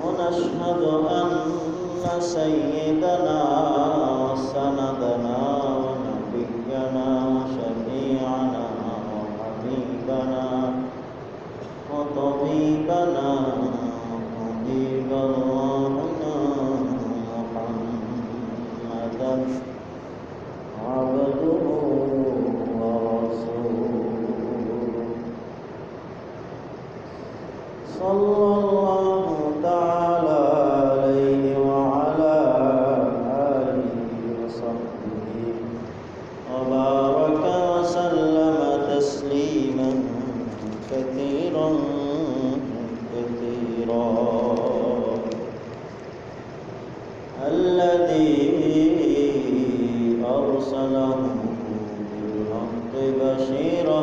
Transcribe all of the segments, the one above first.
ونشهد أن سيدنا وسندنا ونبينا وشفيعنا وحبيبنا وطبيبنا وحبيب روحنا محمدا عبده ورسوله صلى الله تعالى عليه وعلى آله وصحبه وبارك وسلم تسليما كثيرا كثيرا الذي أرسله بالحق بشيرا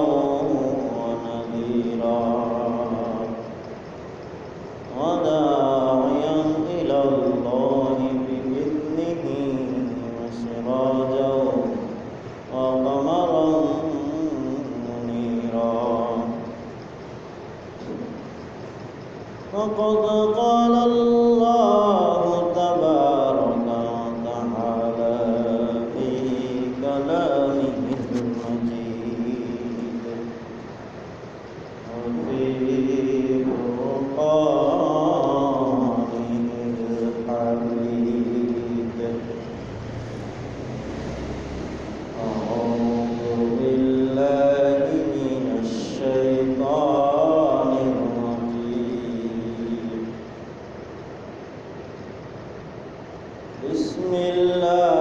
ونذيرا وداعيا إلى الله بإذنه وسراجا وقمرا منيرا فقد قال الله تبارك وتعالى في كلامه المجيد وفي فرقانه الحميد أعوذ بالله من الشيطان الرجيم بسم الله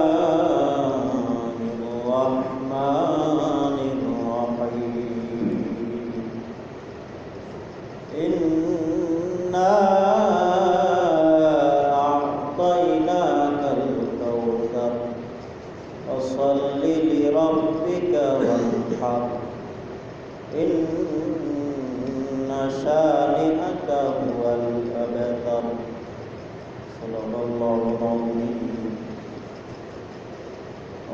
الرحمن الرحيم إنا أعطيناك الكوثر فصل لربك وانحر إن شانئك هو الأبتر صدق الله العظيم.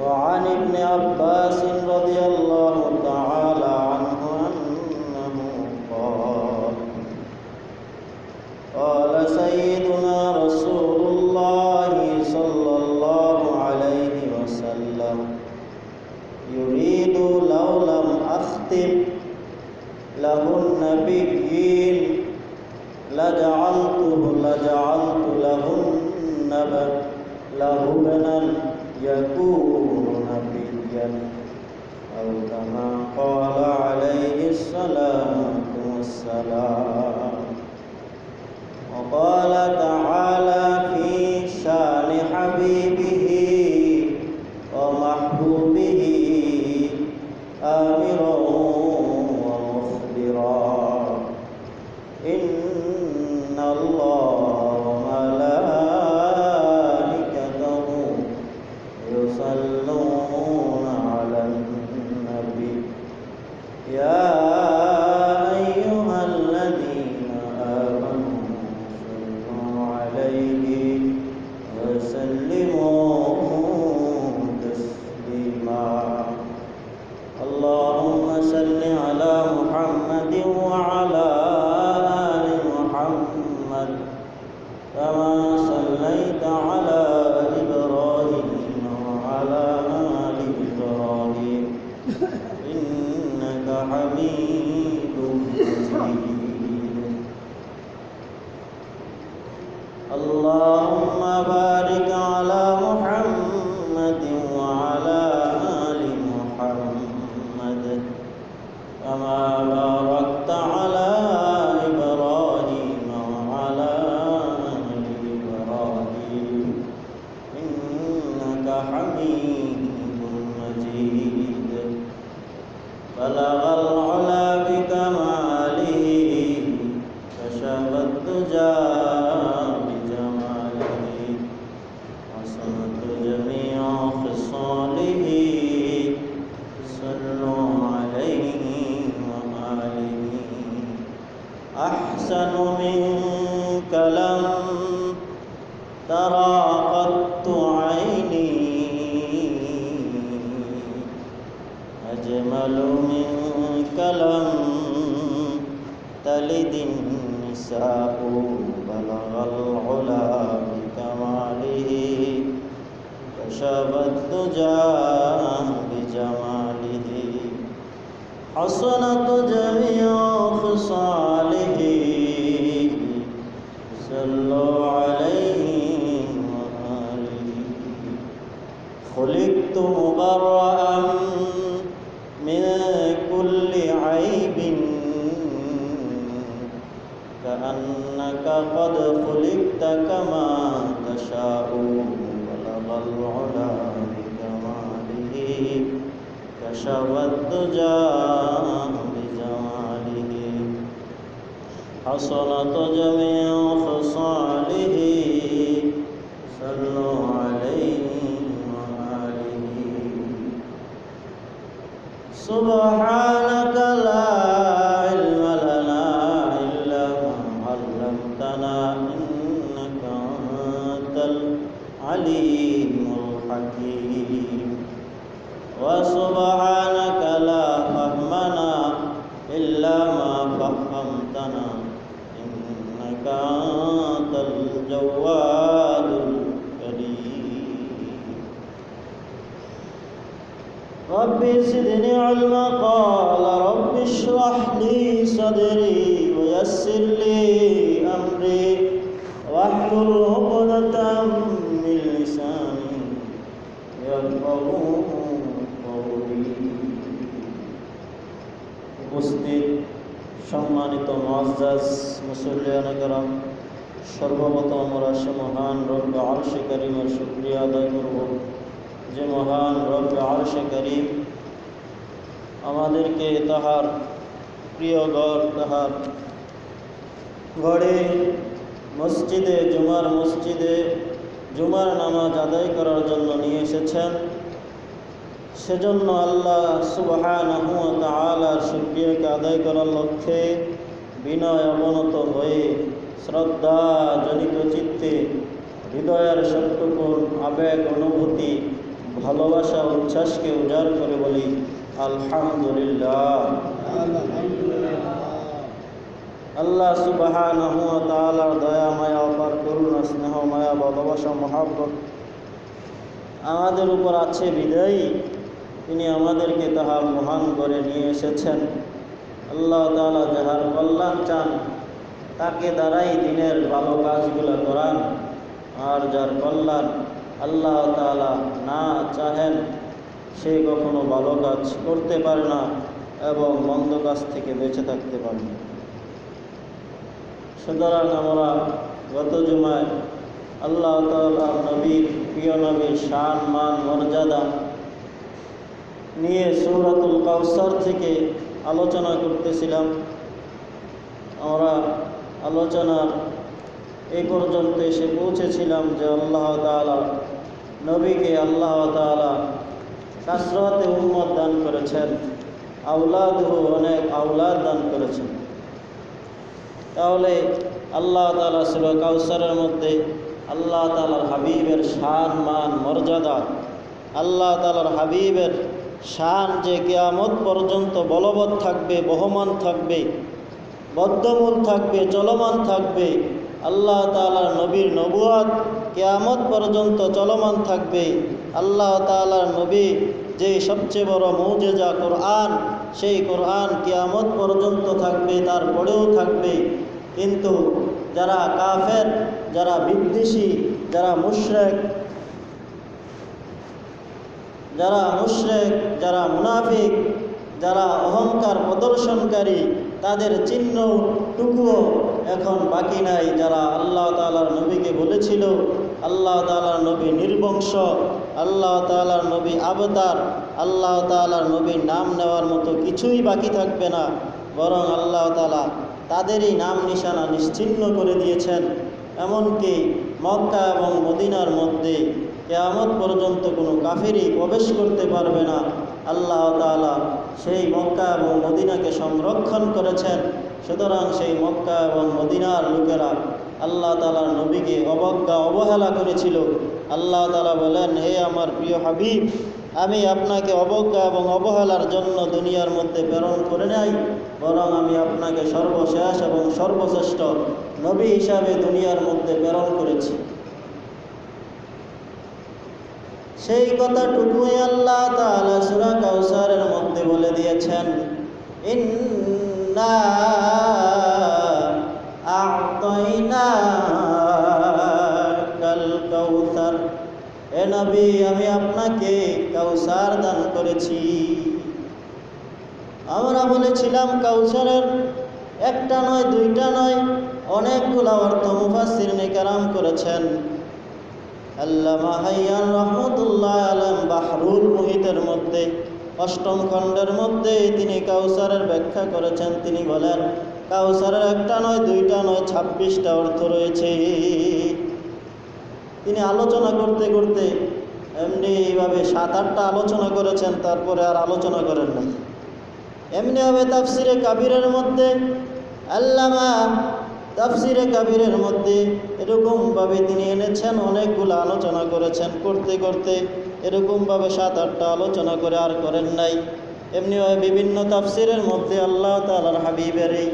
وعن ابن عباس رضي الله تعالى عنه أنه قال سيدنا رسول الله صلى الله عليه وسلم يريد لو لم أختم له النبيين لجعلت له ابنا يكون نبيا أو كما قال عليه الصلاة والسلام. وقال تعالى في شان حبيبه ومحبوبه آمرا ومخبرا إن الله وملائكته يصلون على النبي يا أيها الذين آمنوا صلوا عليه وسلموا تسليما. اللهم صل على محمد وعلى آل محمد كما صليت على إبراهيم وعلى آل إبراهيم إنك حميد مجيد. اللهم بارك على محمد وعلى آل محمد كما باركت على إبراهيم وعلى آل إبراهيم إنك حميد مجيد. بلغ العلا بكماله كشف الدجى بجماله حسنت جميع خصاله صلوا عليه وآله. أحسن منك لم ترى قط عيني أجمل منك لم تلد النساء بلغ العلا بكماله كشف الدجى بجماله حسنت جميع خصاله صلوا عليه وآله خلقت مبرأ من كل عيب كأنك قد خلقت كما تشاء بلغ العلا بكماله كشف الدجى بجماله حصلت جميع خصاله صلوا عليه وآله سبحانك لا علم لنا إلا ما علمتنا إنك أنت العليم الحكيم وسبحانك لا فهمنا إلا ما فهمتنا إنك أنت الجواد الكريم رب زدني علما قال رب اشرح لي صدري ويسر لي أمري واحلل عقدة من لساني يفقهوا قولي উপস্থিত সম্মানিত মুআজ্জাজ মুসল্লিয়ানে কেরাম, সর্বপ্রথম আমরা সে মহান রব্বে আরশে কারীমের শুকরিয়া আদায় করব, যে মহান রব্বে আরশে কারীম আমাদেরকে তাহার প্রিয় ঘর, তাহার ঘরে মসজিদে জুমার নামাজ আদায় করার জন্য নিয়ে এসেছেন। সেজন্য আল্লাহ সুবহানাহু ওয়া তাআলার শুকরিয়াকে আদায় করার লক্ষ্যে বিনয় অবনত হয়ে শ্রদ্ধা জনিত চিত্তে হৃদয়ের সবটুকুন আবেগ, অনুভূতি, ভালোবাসা, উচ্ছ্বাসকে উজাড় করে বলি আলহামদুলিল্লাহ। আল্লাহ সুবহানাহু ওয়া তাআলার দয়া, মায়া, অপার করুণা, স্নেহ, মায়া, ভালোবাসা, মহাব্বত আমাদের উপর আছে বিদায়ী তিনি আমাদেরকে তাহার মহান করে নিয়ে এসেছেন। আল্লাহ তাআলা যাহার কল্যাণ চান তাকে দ্বারাই দিনের ভালো কাজগুলো করান, আর যার কল্যাণ আল্লাহ তাআলা না চাহেন সে কখনো ভালো কাজ করতে পারে না এবং মন্দ কাজ থেকে বেঁচে থাকতে পারে না। সুতরাং আমরা গত জুমায় আল্লাহ তাআলা নবীর, প্রিয় নবীর শান, মান, মর্যাদা নিয়ে সূরাতুল কাউসার থেকে আলোচনা করতেছিলাম। আমরা আলোচনার এই পর্যন্ত এসে পৌঁছেছিলাম যে আল্লাহ তাআলা নবীকে আল্লাহ তাআলা কাসরাতে উম্মত দান করেছেন, আওলাদহু অনেক আওলাদ দান করেছেন। তাহলে আল্লাহ তাআলা সূরা কাউসারের মধ্যে আল্লাহ তাআলার হাবিবের শান, মান, মর্যাদা, আল্লাহ তাআলার হাবিবের শান যে কিয়ামত পর্যন্ত বলবৎ থাকবে, বহমান থাকবে, বদ্ধমূল থাকবে, চলমান থাকবে। আল্লাহ তাআলার নবীর নবুয়াত কিয়ামত পর্যন্ত চলমান থাকবে। আল্লাহ তাআলার নবী যে সবচেয়ে বড় মুজিজা কোরআন, সেই কোরআন কিয়ামত পর্যন্ত থাকবে, তারপরেও থাকবে। কিন্তু যারা কাফের, যারা বিদ্বেষী, যারা মুশরিক, যারা মুনাফিক, যারা অহংকার প্রদর্শনকারী, তাদের চিহ্নটুকুও এখন বাকি নাই। যারা আল্লাহ তাআলার নবীকে বলেছিল আল্লাহ তাআলার নবী নির্বংশ, আল্লাহ তাআলার নবী আবতার, আল্লাহ তাআলার নবীর নাম নেওয়ার মতো কিছুই বাকি থাকবে না, বরং আল্লাহ তাআলা তাদেরই নাম নিশানা নিশ্চিহ্ন করে দিয়েছেন। এমনকি মক্কা এবং মদিনার মধ্যে কিয়ামত পর্যন্ত কোনো কাফিরই প্রবেশ করতে পারবে না। আল্লাহ তাআলা সেই মক্কা এবং মদিনাকে সংরক্ষণ করেছেন। সুতরাং সেই মক্কা এবং মদিনার লোকেরা আল্লাহ তাআলার নবীকে অবজ্ঞা অবহেলা করেছিল। আল্লাহ তাআলা বলেন, হে আমার প্রিয় হাবিব, আমি আপনাকে অবজ্ঞা এবং অবহেলার জন্য দুনিয়ার মধ্যে প্রেরণ করে নাই, বরং আমি আপনাকে সর্বশেষ এবং সর্বশ্রেষ্ঠ নবী হিসাবে দুনিয়ার মধ্যে প্রেরণ করেছি। সেই কথাটুকুই আল্লাহ তাআলা সূরা কাউসারের মধ্যে বলে দিয়েছেন, ইন্না আ'তাইনাকাল কাউসার, এ নবী আমি আপনাকে কাউসার দান করেছি। আমরা বলেছিলাম কাউসারের একটা নয় দুইটা নয় অনেকগুলো অর্থ মুফাসসিরিনে কেরাম করেছেন। আল্লামা হাইয়ান রহমতুল্লাহ আলাইহি বাহরুল মুহিতের মধ্যে ৮ম খণ্ডের মধ্যে তিনি কাউসারের ব্যাখ্যা করেছেন। তিনি বলেন কাউসারের একটা নয় দুইটা নয় ২৬টা অর্থ রয়েছে। তিনি আলোচনা করতে করতে এমনি এইভাবে ৭-৮টা আলোচনা করেছেন, তারপরে আর আলোচনা করেন না। এমনিভাবে তাফসিরে কাবিরের মধ্যে আল্লামা তাফসিরে কাবিরের মধ্যে এরকমভাবে তিনি এনেছেন, অনেকগুলো আলোচনা করেছেন। করতে করতে এরকমভাবে ৭-৮টা আলোচনা করে আর করেন নাই। এমনিভাবে বিভিন্ন তাফসিরের মধ্যে আল্লাহ তাআলার হাবিবের এই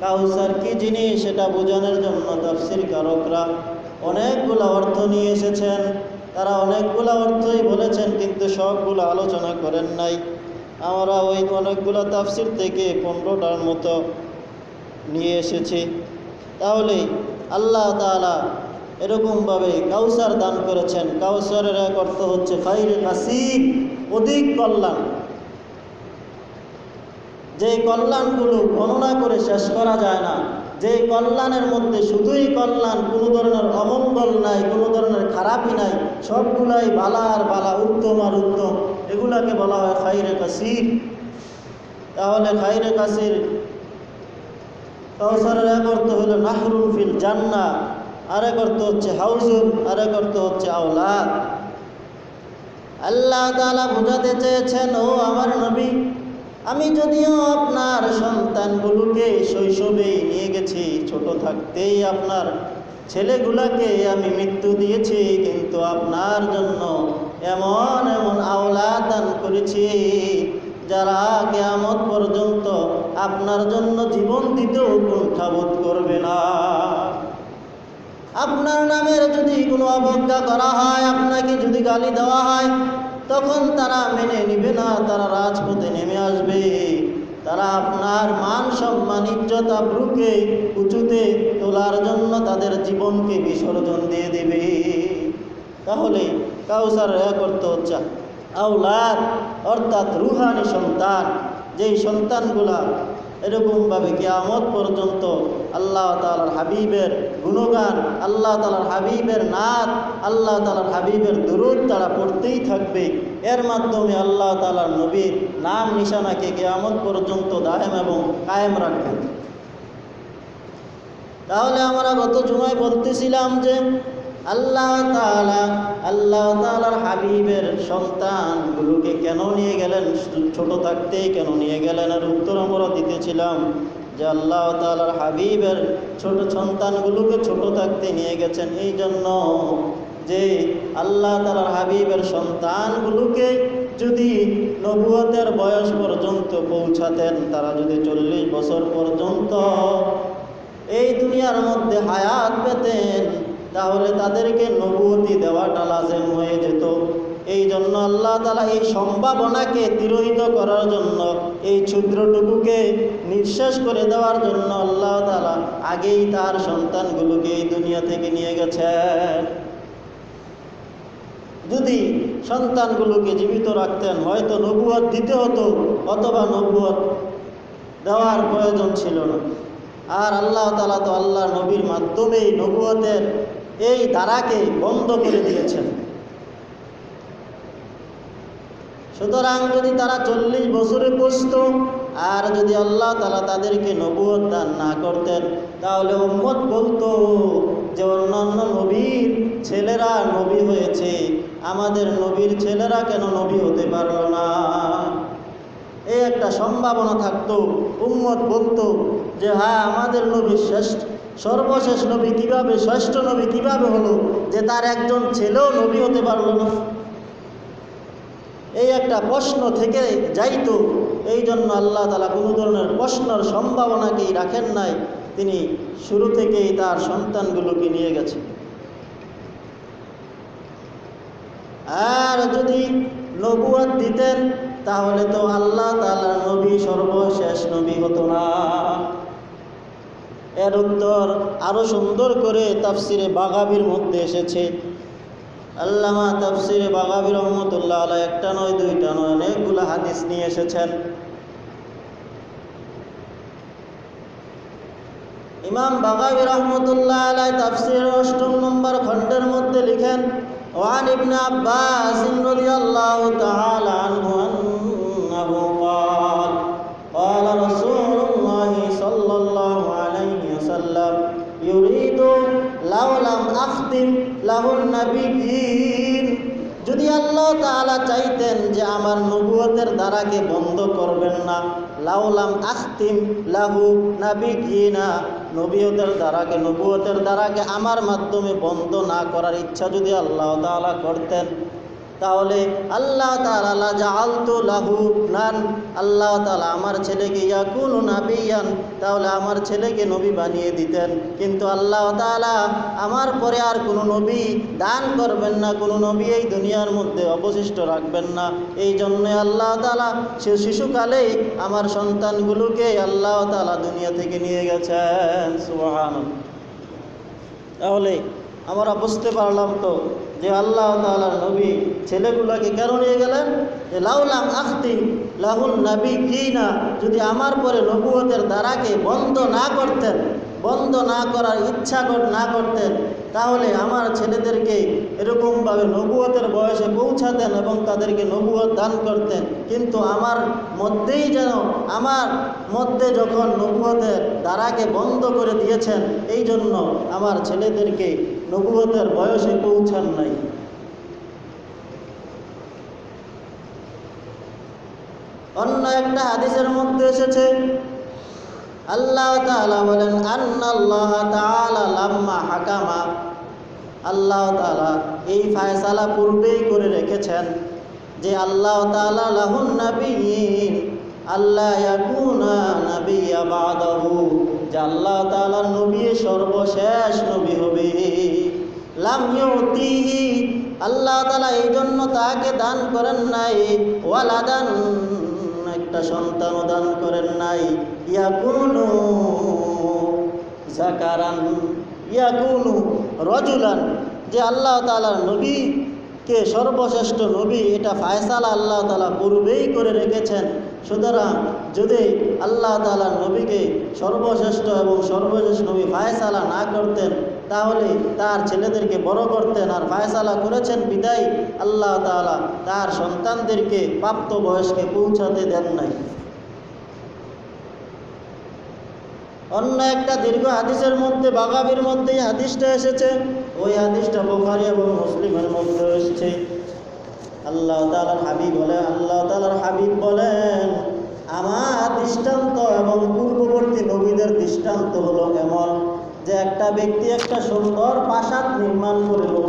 কাউসার কি জিনিস সেটা বোঝানোর জন্য তাফসির কারকরা অনেকগুলো অর্থ নিয়ে এসেছেন। তারা অনেকগুলো অর্থই বলেছেন, কিন্তু সবগুলো আলোচনা করেন নাই। আমরা ওই অনেকগুলো তাফসির থেকে 15টার মতো নিয়ে এসেছি। তাহলে আল্লাহ তাআলা এরকমভাবে কাউসার দান করেছেন। কাউসারের এক অর্থ হচ্ছে খায়রে কাসীর, অধিক কল্যাণ। যে কল্যাণগুলো গণনা করে শেষ করা যায় না, যে কল্যাণের মধ্যে শুধুই কল্যাণ, কোনো ধরনের অমঙ্গল নাই, কোনো ধরনের খারাপই নাই, সবগুলাই বালা আর বালা, উত্তম আর উত্তম, এগুলাকে বলা হয় খায়রে কাসীর। তাহলে খায়রে কাসীর কাউসারের এক অর্থ হলো নাহরুন ফিল জান্নাহ, আরেক অর্থ হচ্ছে হাউজুন, আরেক অর্থ হচ্ছে আওলাদ। আল্লাহ তাআলা বোঝাতে চেয়েছেন, ও আমার নবী, আমি যদিও আপনার সন্তানগুলোকে শৈশবেই নিয়ে গেছি, ছোট থাকতেই আপনার ছেলেগুলাকে আমি মৃত্যু দিয়েছি, কিন্তু আপনার জন্য এমন এমন আওলাদ দান করেছি যারা কিয়ামত পর্যন্ত আপনার জন্য জীবন দিতেও কুণ্ঠাবোধ করবে না। আপনার নামের যদি কোনো অবজ্ঞা করা হয়, আপনাকে যদি গালি দেওয়া হয়, তখন তারা মেনে নিবে না, তারা রাজপথে নেমে আসবে। তারা আপনার মান সম্মান ইজ্জত আবরুকে উঁচুতে তোলার জন্য তাদের জীবনকে বিসর্জন দিয়ে দেবে। তাহলে কাউসারের এক অর্থ হচ্ছে আওলাদ, অর্থাৎ রুহানি সন্তান। যেই সন্তানগুলা এরকমভাবে কিয়ামত পর্যন্ত আল্লাহ তাআলার হাবিবের গুণগান, আল্লাহ তাআলার হাবিবের নাত, আল্লাহ তাআলার হাবিবের দুরূদ তারা পড়তেই থাকবে। এর মাধ্যমে আল্লাহ তাআলার নবীর নাম নিশানাকে কিয়ামত পর্যন্ত দায়েম এবং কায়েম রাখবেন। তাহলে আমরা গত জুমায় বলতেছিলাম যে আল্লাহ তাআলার হাবিবের সন্তানগুলোকে কেন নিয়ে গেলেন, ছোট থাকতেই কেন নিয়ে গেলেন? আর উত্তর আমরা দিতেছিলাম যে আল্লাহ তাআলার হাবিবের ছোট সন্তানগুলোকে ছোট থাকতে নিয়ে গেছেন এই জন্য যে আল্লাহ তাআলার হাবিবের সন্তানগুলোকে যদি নবুয়তের বয়স পর্যন্ত পৌঁছাতেন, তারা যদি 40 বছর পর্যন্ত এই দুনিয়ার মধ্যে হায়াত পেতেন, তাহলে তাদেরকে নবুয়তি দেওয়াটা লাজেম হয়ে যেত। এই জন্য আল্লাহ তাআলা এই সম্ভাবনাকে তিরোহিত করার জন্য, এই ক্ষুদ্রটুকুকে নিঃশেষ করে দেওয়ার জন্য আল্লাহ তাআলা আগেই তার সন্তানগুলোকে এই দুনিয়া থেকে নিয়ে গেছেন। যদি সন্তানগুলোকে জীবিত রাখতেন, হয়তো নবুয়ত দিতে হতো, অথবা নবুয়ত দেওয়ার প্রয়োজন ছিল না। আর আল্লাহ তাআলা তো আল্লাহ নবীর মাধ্যমেই নবুয়তের এই ধারাকে বন্ধ করে দিয়েছেন। সুতরাং যদি তারা 40 বছরে পৌঁছত, আর যদি আল্লাহ তাআলা তাদেরকে নবুয়ত দান না করতেন, তাহলে উম্মত বলতো যে অন্যান্য নবীর ছেলেরা নবী হয়েছে, আমাদের নবীর ছেলেরা কেন নবী হতে পারলো না? এই একটা সম্ভাবনা থাকতো। উম্মত বলতো যে হ্যাঁ, আমাদের নবী শ্রেষ্ঠ, সর্বশেষ নবী কিভাবে, শ্রেষ্ঠ নবী কিভাবে হলো যে তার একজন ছেলেও নবী হতে পারলো না? এই একটা প্রশ্ন থেকে যাইতো। এই জন্য আল্লাহ তাআলা কোনো ধরনের প্রশ্নের সম্ভাবনাকেই রাখেন নাই, তিনি শুরু থেকেই তার সন্তানগুলোকে নিয়ে গেছেন। আর যদি নবুয়ত দিতেন তাহলে তো আল্লাহ তাআলার নবী সর্বশেষ নবী হতো না। এর উত্তর আরো সুন্দর করে তাফসিরে বাগাবীর মধ্যে এসেছে। আল্লামা তাফসিরে বাগাবী রহমতুল্লাহ আলাইহি একটা নয় দুইটা নয় অনেকগুলো হাদিস নিয়ে এসেছেন। ইমাম বাগাবী রহমতুল্লাহ আলাইহি তাফসিরের 8 নম্বর খণ্ডের মধ্যে লিখেন, ওয়ান ইবনে আব্বাস রাদিয়াল্লাহু তাআলা আনহু আন্নাহু ক্বাল ক্বালা রাসূলুল্লাহি সাল্লাল্লাহু আলাইহি ওয়াসাল্লাম ইউরিদু লাউ লাম আখতিম লাহুন নাবিয়্যিন। যদি আল্লাহ তাআলা চাইতেন যে আমার নবুয়তের দ্বারাকে বন্ধ করবেন না, লাউলাম আখতিম লাহু নাবিয়্যিনা, নবুয়তের দ্বারাকে আমার মাধ্যমে বন্ধ না করার ইচ্ছা যদি আল্লাহ তাআলা করতেন, তাহলে আল্লাহ তাআলা লা জাআলতু লাহু নান, আল্লাহ তাআলা আমার ছেলেকে ইয়াকুনু নাবিয়ান, তাহলে আমার ছেলেকে নবী বানিয়ে দিতেন। কিন্তু আল্লাহ তাআলা আমার পরে আর কোনো নবী দান করবেন না, কোনো নবী এই দুনিয়ার মধ্যে অবশিষ্ট রাখবেন না। এই জন্য আল্লাহ তাআলা শিশুকালেই আমার সন্তানগুলোকে আল্লাহ তাআলা দুনিয়া থেকে নিয়ে গেছেন। সুবহানাল্লাহ। তাহলে আমরা বুঝতে পারলাম তো যে আল্লাহ তাআলার নবী ছেলেগুলোকে কেন নিয়ে গেলেন, যে লাউলাম আখতিম লাহুন নাবিয়্যিনা, যদি আমার পরে নবুয়তের দ্বারাকে বন্ধ না করতেন, বন্ধ না করার ইচ্ছা না করতেন, তাহলে আমার ছেলেদেরকে এরকমভাবে নবুয়তের বয়সে পৌঁছাতেন এবং তাদেরকে নবুয়ত দান করতেন। কিন্তু আমার মধ্যেই যেন, আমার মধ্যে যখন নবুয়তের দ্বারাকে বন্ধ করে দিয়েছেন, এই জন্য আমার ছেলেদেরকে নবুয়তের বয়সে পৌঁছান নাই। অন্য একটা হাদিসের মধ্যে এসেছে, আল্লাহ তাআলা বলেন, আন্নাল্লাহ তাআলা লাম্মা হাকামা, আল্লাহ তাআলা এই ফায়সালা পূর্বেই করে রেখেছেন যে আল্লাহ তাআলা লাহুন নাবিয়্যিন আল্লাহ ইয়াকুনা নাবিয়্যা বাদাহু, যে আল্লাহ তাআলার নবী সর্বশেষ নবী হবে। লাম ইউতিহি, আল্লাহ তাআলা এই জন্য তাকে দান করেন নাই ওয়ালাদান, একটা সন্তান দান করেন নাই, ইয়াকুনু যাকারান ইয়াকুনু রাজুলান, যে আল্লাহ তাআলার নবীকে সর্বশ্রেষ্ঠ নবী, এটা ফায়সালা আল্লাহ তাআলা পূর্বেই করে রেখেছেন। সুতরাং যদি আল্লাহ তাআলার নবীকে সর্বশ্রেষ্ঠ এবং সর্বশেষ নবী ফায়সালা না করতেন, তাহলে তার ছেলেদেরকে বড় করতেন। আর ফায়সালা করেছেন বিদায় আল্লাহ তাআলা তার সন্তানদেরকে প্রাপ্ত বয়সকে পৌঁছাতে দেন নাই। অন্য একটা দীর্ঘ হাদিসের মধ্যে বাগাবীর মধ্যে হাদিসটা এসেছে, ওই হাদিসটা বুখারী এবং মুসলিমের মধ্যে এসেছে। আল্লাহ তাআলার হাবিব বলেন, আমার দৃষ্টান্ত এবং পূর্ববর্তী নবীদের দৃষ্টান্ত হলো এমন যে একটা ব্যক্তি একটা সুন্দর প্রাসাদ নির্মাণ করলো,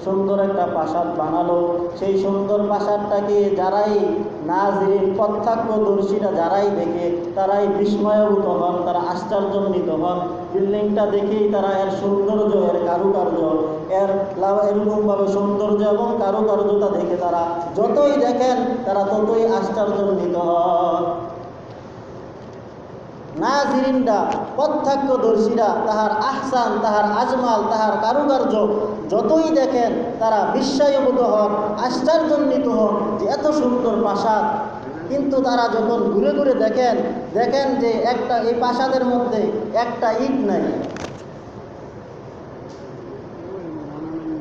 সুন্দর একটা প্রাসাদ বানালো। সেই সুন্দর প্রাসাদটাকে যারাই নাজরিন প্রত্যক্ষদর্শীরা যারাই দেখে তারাই বিস্ময়ভূত হন, তারা আশ্চর্যান্বিত হন। বিল্ডিংটা দেখেই তারা এর সৌন্দর্য, এর কারুকার্য, এরকমভাবে সৌন্দর্য এবং কারুকার্যতা দেখে তারা যতই দেখেন তারা ততই আশ্চর্যান্বিত হন। নাজিরিনরা প্রত্যক্ষদর্শীরা তাহার আহসান, তাহার আজমাল, তাহার কারুকার্য যতই দেখেন তারা বিস্ময়ভূত হন, আশ্চর্যান্বিত হন যে এত সুন্দর প্রাসাদ। কিন্তু তারা যখন ঘুরে ঘুরে দেখেন যে এই প্রাসাদের মধ্যে একটা ইট নাই।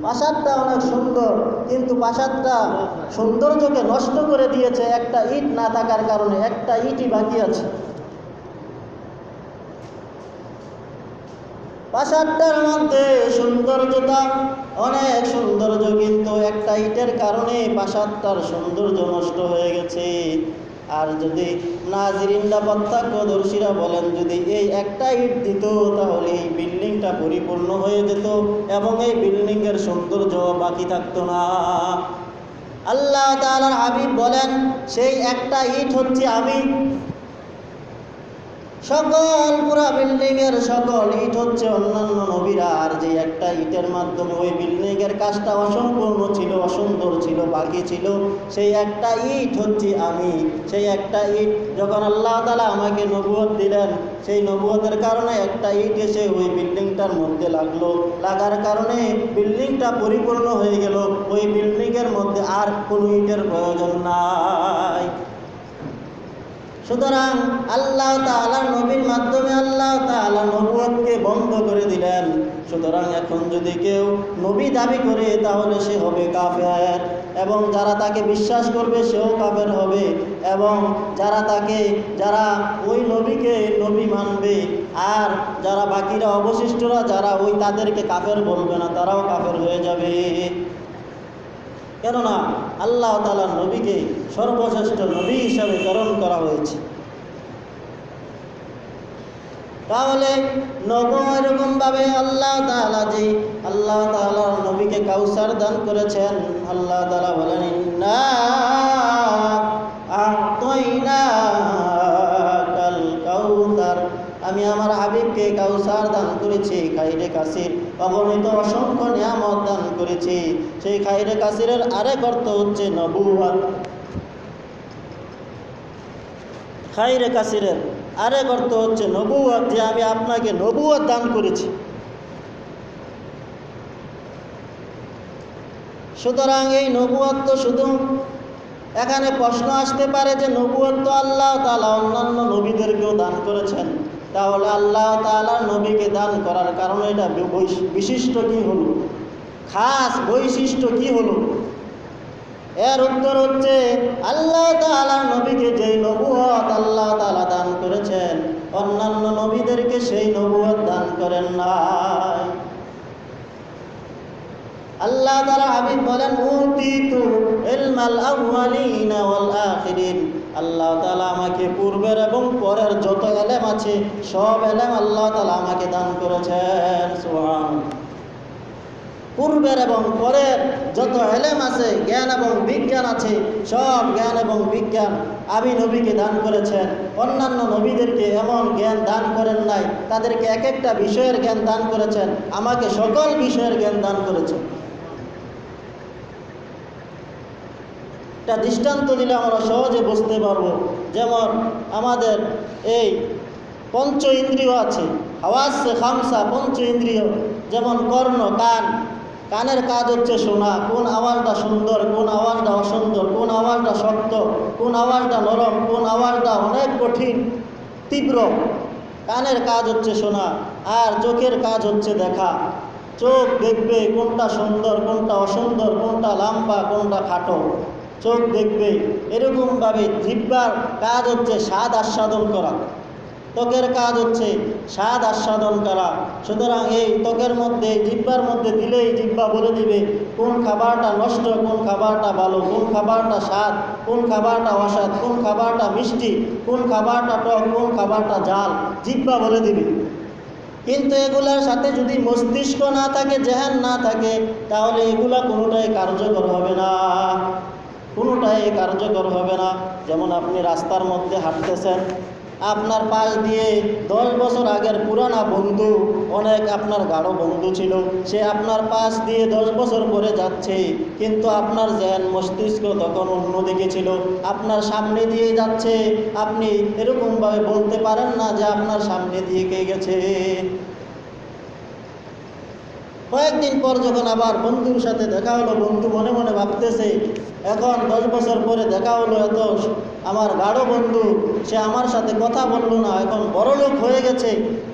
প্রাসাদটা অনেক সুন্দর, কিন্তু প্রাসাদটা সৌন্দর্যকে নষ্ট করে দিয়েছে একটা ইট না থাকার কারণে, একটা ইটই বাকি আছে। প্রাসাদটার মধ্যে সৌন্দর্যতা অনেক সৌন্দর্য, কিন্তু একটা ইটের কারণে প্রাসাদটার সৌন্দর্য নষ্ট হয়ে গেছে। আর যদি নাজিরিনরা প্রত্যক্ষদর্শীরা বলেন যদি এই একটা ইট দিত তাহলে এই বিল্ডিংটা পরিপূর্ণ হয়ে যেত এবং এই বিল্ডিংয়ের সৌন্দর্য বাকি থাকতো না। আল্লাহ তাআলার হাবিব বলেন, সেই একটা ইট হচ্ছে আমি। সকল পুরা বিল্ডিংয়ের সকল ইট হচ্ছে অন্যান্য নবীরা, আর যে একটা ইটের মাধ্যমে ওই বিল্ডিংয়ের কাজটা অসম্পূর্ণ ছিল, অসুন্দর ছিল, বাকি ছিল, সেই একটা ইট হচ্ছে আমি। সেই একটা ইট যখন আল্লাহ তাআলা আমাকে নবুয়ত দিলেন, সেই নবুয়তের কারণে একটা ইট এসে ওই বিল্ডিংটার মধ্যে লাগলো, লাগার কারণে বিল্ডিংটা পরিপূর্ণ হয়ে গেল। ওই বিল্ডিংয়ের মধ্যে আর কোনো ইটের প্রয়োজন নাই। সুতরাং আল্লাহ তাআলার নবীর মাধ্যমে আল্লাহ তাআলা নবুয়তকে বন্ধ করে দিলেন। সুতরাং এখন যদি কেউ নবী দাবি করে তাহলে সে হবে কাফের, এবং যারা তাকে বিশ্বাস করবে সেও কাফের হবে, এবং যারা ওই নবীকে নবী মানবে আর যারা বাকিরা অবশিষ্টরা যারা ওই তাদেরকে কাফের বলবে না, তারাও কাফের হয়ে যাবে। কেননা আল্লাহ তাআলার নবীকে সর্বশ্রেষ্ঠ নবী হিসাবে প্রেরণ করা হয়েছে। তাহলে এরকমভাবে আল্লাহ তাআলার নবীকে কাউসার দান করেছেন। আল্লাহ তাআলা বলেন, ইন্না আ'তাইনাকাল কাউসার, আমি আমার হাবিবকে কাউসার দান করেছি, খাইরে কাসির, অগণিত অসংখ্য নিয়ামত দান করেছি। সেই খাইরে কাসিরের আরেক অর্থ হচ্ছে নবুয়ত। খাইরে কাসিরের আরেক অর্থ হচ্ছে নবুয়ত, যে আমি আপনাকে নবুয়ত দান করেছি। সুতরাং এই নবুয়ত তো শুধু, এখানে প্রশ্ন আসতে পারে যে নবুয়ত তো আল্লাহ তাআলা অন্যান্য নবীদেরকেও দান করেছেন, তাহলে আল্লাহ তাআলার নবীকে দান করার কারণে এটা বিশিষ্ট কি হলো, খাস বৈশিষ্ট্য কি হলো? এর উত্তর হচ্ছে, আল্লাহ তাআলার নবীকে যেই নবুয়ত আল্লাহ তাআলা দান করেছেন, অন্যান্য নবীদেরকে সেই নবুয়ত দান করেন নাই। আল্লাহ তাআলা হাবিব বলেন, উতিতু ইলমাল আউয়ালিনা ওয়াল আখিরিন, আল্লাহ তাআলা আমাকে পূর্বের এবং পরের যত ইলম আছে সব ইলম আল্লাহ তাআলা আমাকে দান করেছেন। সুবহানাল্লাহ। পূর্বের এবং পরের যত ইলম আছে, জ্ঞান এবং বিজ্ঞান আছে, সব জ্ঞান এবং বিজ্ঞান আমি নবীকে দান করেছেন। অন্যান্য নবীদেরকে এমন জ্ঞান দান করেন নাই, তাদেরকে এক একটা বিষয়ের জ্ঞান দান করেছেন, আমাকে সকল বিষয়ের জ্ঞান দান করেছেন। একটা দৃষ্টান্ত দিলে আমরা সহজে বুঝতে পারবো। যেমন আমাদের এই পঞ্চ ইন্দ্রিয় আছে, হাওয়াসে খামসা, পঞ্চ ইন্দ্রিয়, যেমন কর্ণ, কানের কাজ হচ্ছে শোনা, কোন আওয়াজটা সুন্দর, কোন আওয়াজটা অসুন্দর, কোন আওয়াজটা শক্ত, কোন আওয়াজটা নরম, কোন আওয়াজটা অনেক কঠিন তীব্র। কানের কাজ হচ্ছে শোনা, আর চোখের কাজ হচ্ছে দেখা। চোখ দেখবে কোনটা সুন্দর, কোনটা অসুন্দর, কোনটা লম্বা, কোনটা খাটো, চোখ দেখবে। এরকমভাবে জিহ্বার কাজ হচ্ছে স্বাদ আস্বাদন করা, ত্বকের কাজ হচ্ছে স্বাদ আস্বাদন করা। সুতরাং এই ত্বকের মধ্যে, জিহ্বার মধ্যে দিলেই জিহ্বা বলে দিবে কোন খাবারটা নষ্ট, কোন খাবারটা ভালো, কোন খাবারটা স্বাদ, কোন খাবারটা অস্বাদ, কোন খাবারটা মিষ্টি, কোন খাবারটা টক, কোন খাবারটা ঝাল, জিহ্বা বলে দিবে। কিন্তু এগুলার সাথে যদি মস্তিষ্ক না থাকে, জেহান না থাকে, তাহলে এগুলা কোনোটাই কার্যকর হবে না, কোনোটাই কার্যকর হবে না। যেমন আপনি রাস্তার মধ্যে হাঁটতেছেন, আপনার পাশ দিয়ে 10 বছর আগের পুরানা বন্ধু, অনেক আপনার গাঢ় বন্ধু ছিল, সে আপনার পাশ দিয়ে 10 বছর পরে যাচ্ছে, কিন্তু আপনার জ্ঞান মস্তিষ্ক তখন অন্যদিকে ছিল, আপনার সামনে দিয়ে যাচ্ছে। আপনি এরকমভাবে বলতে পারেন না যে আপনার সামনে দিয়ে কে গেছে। কয়েকদিন পর যখন আবার বন্ধুর সাথে দেখা হলো, বন্ধু মনে মনে ভাবতেছে, এখন 10 বছর পরে দেখা হলো, এত আমার গাঢ় বন্ধু, সে আমার সাথে কথা বললো না, এখন বড়লোক হয়ে গেছে,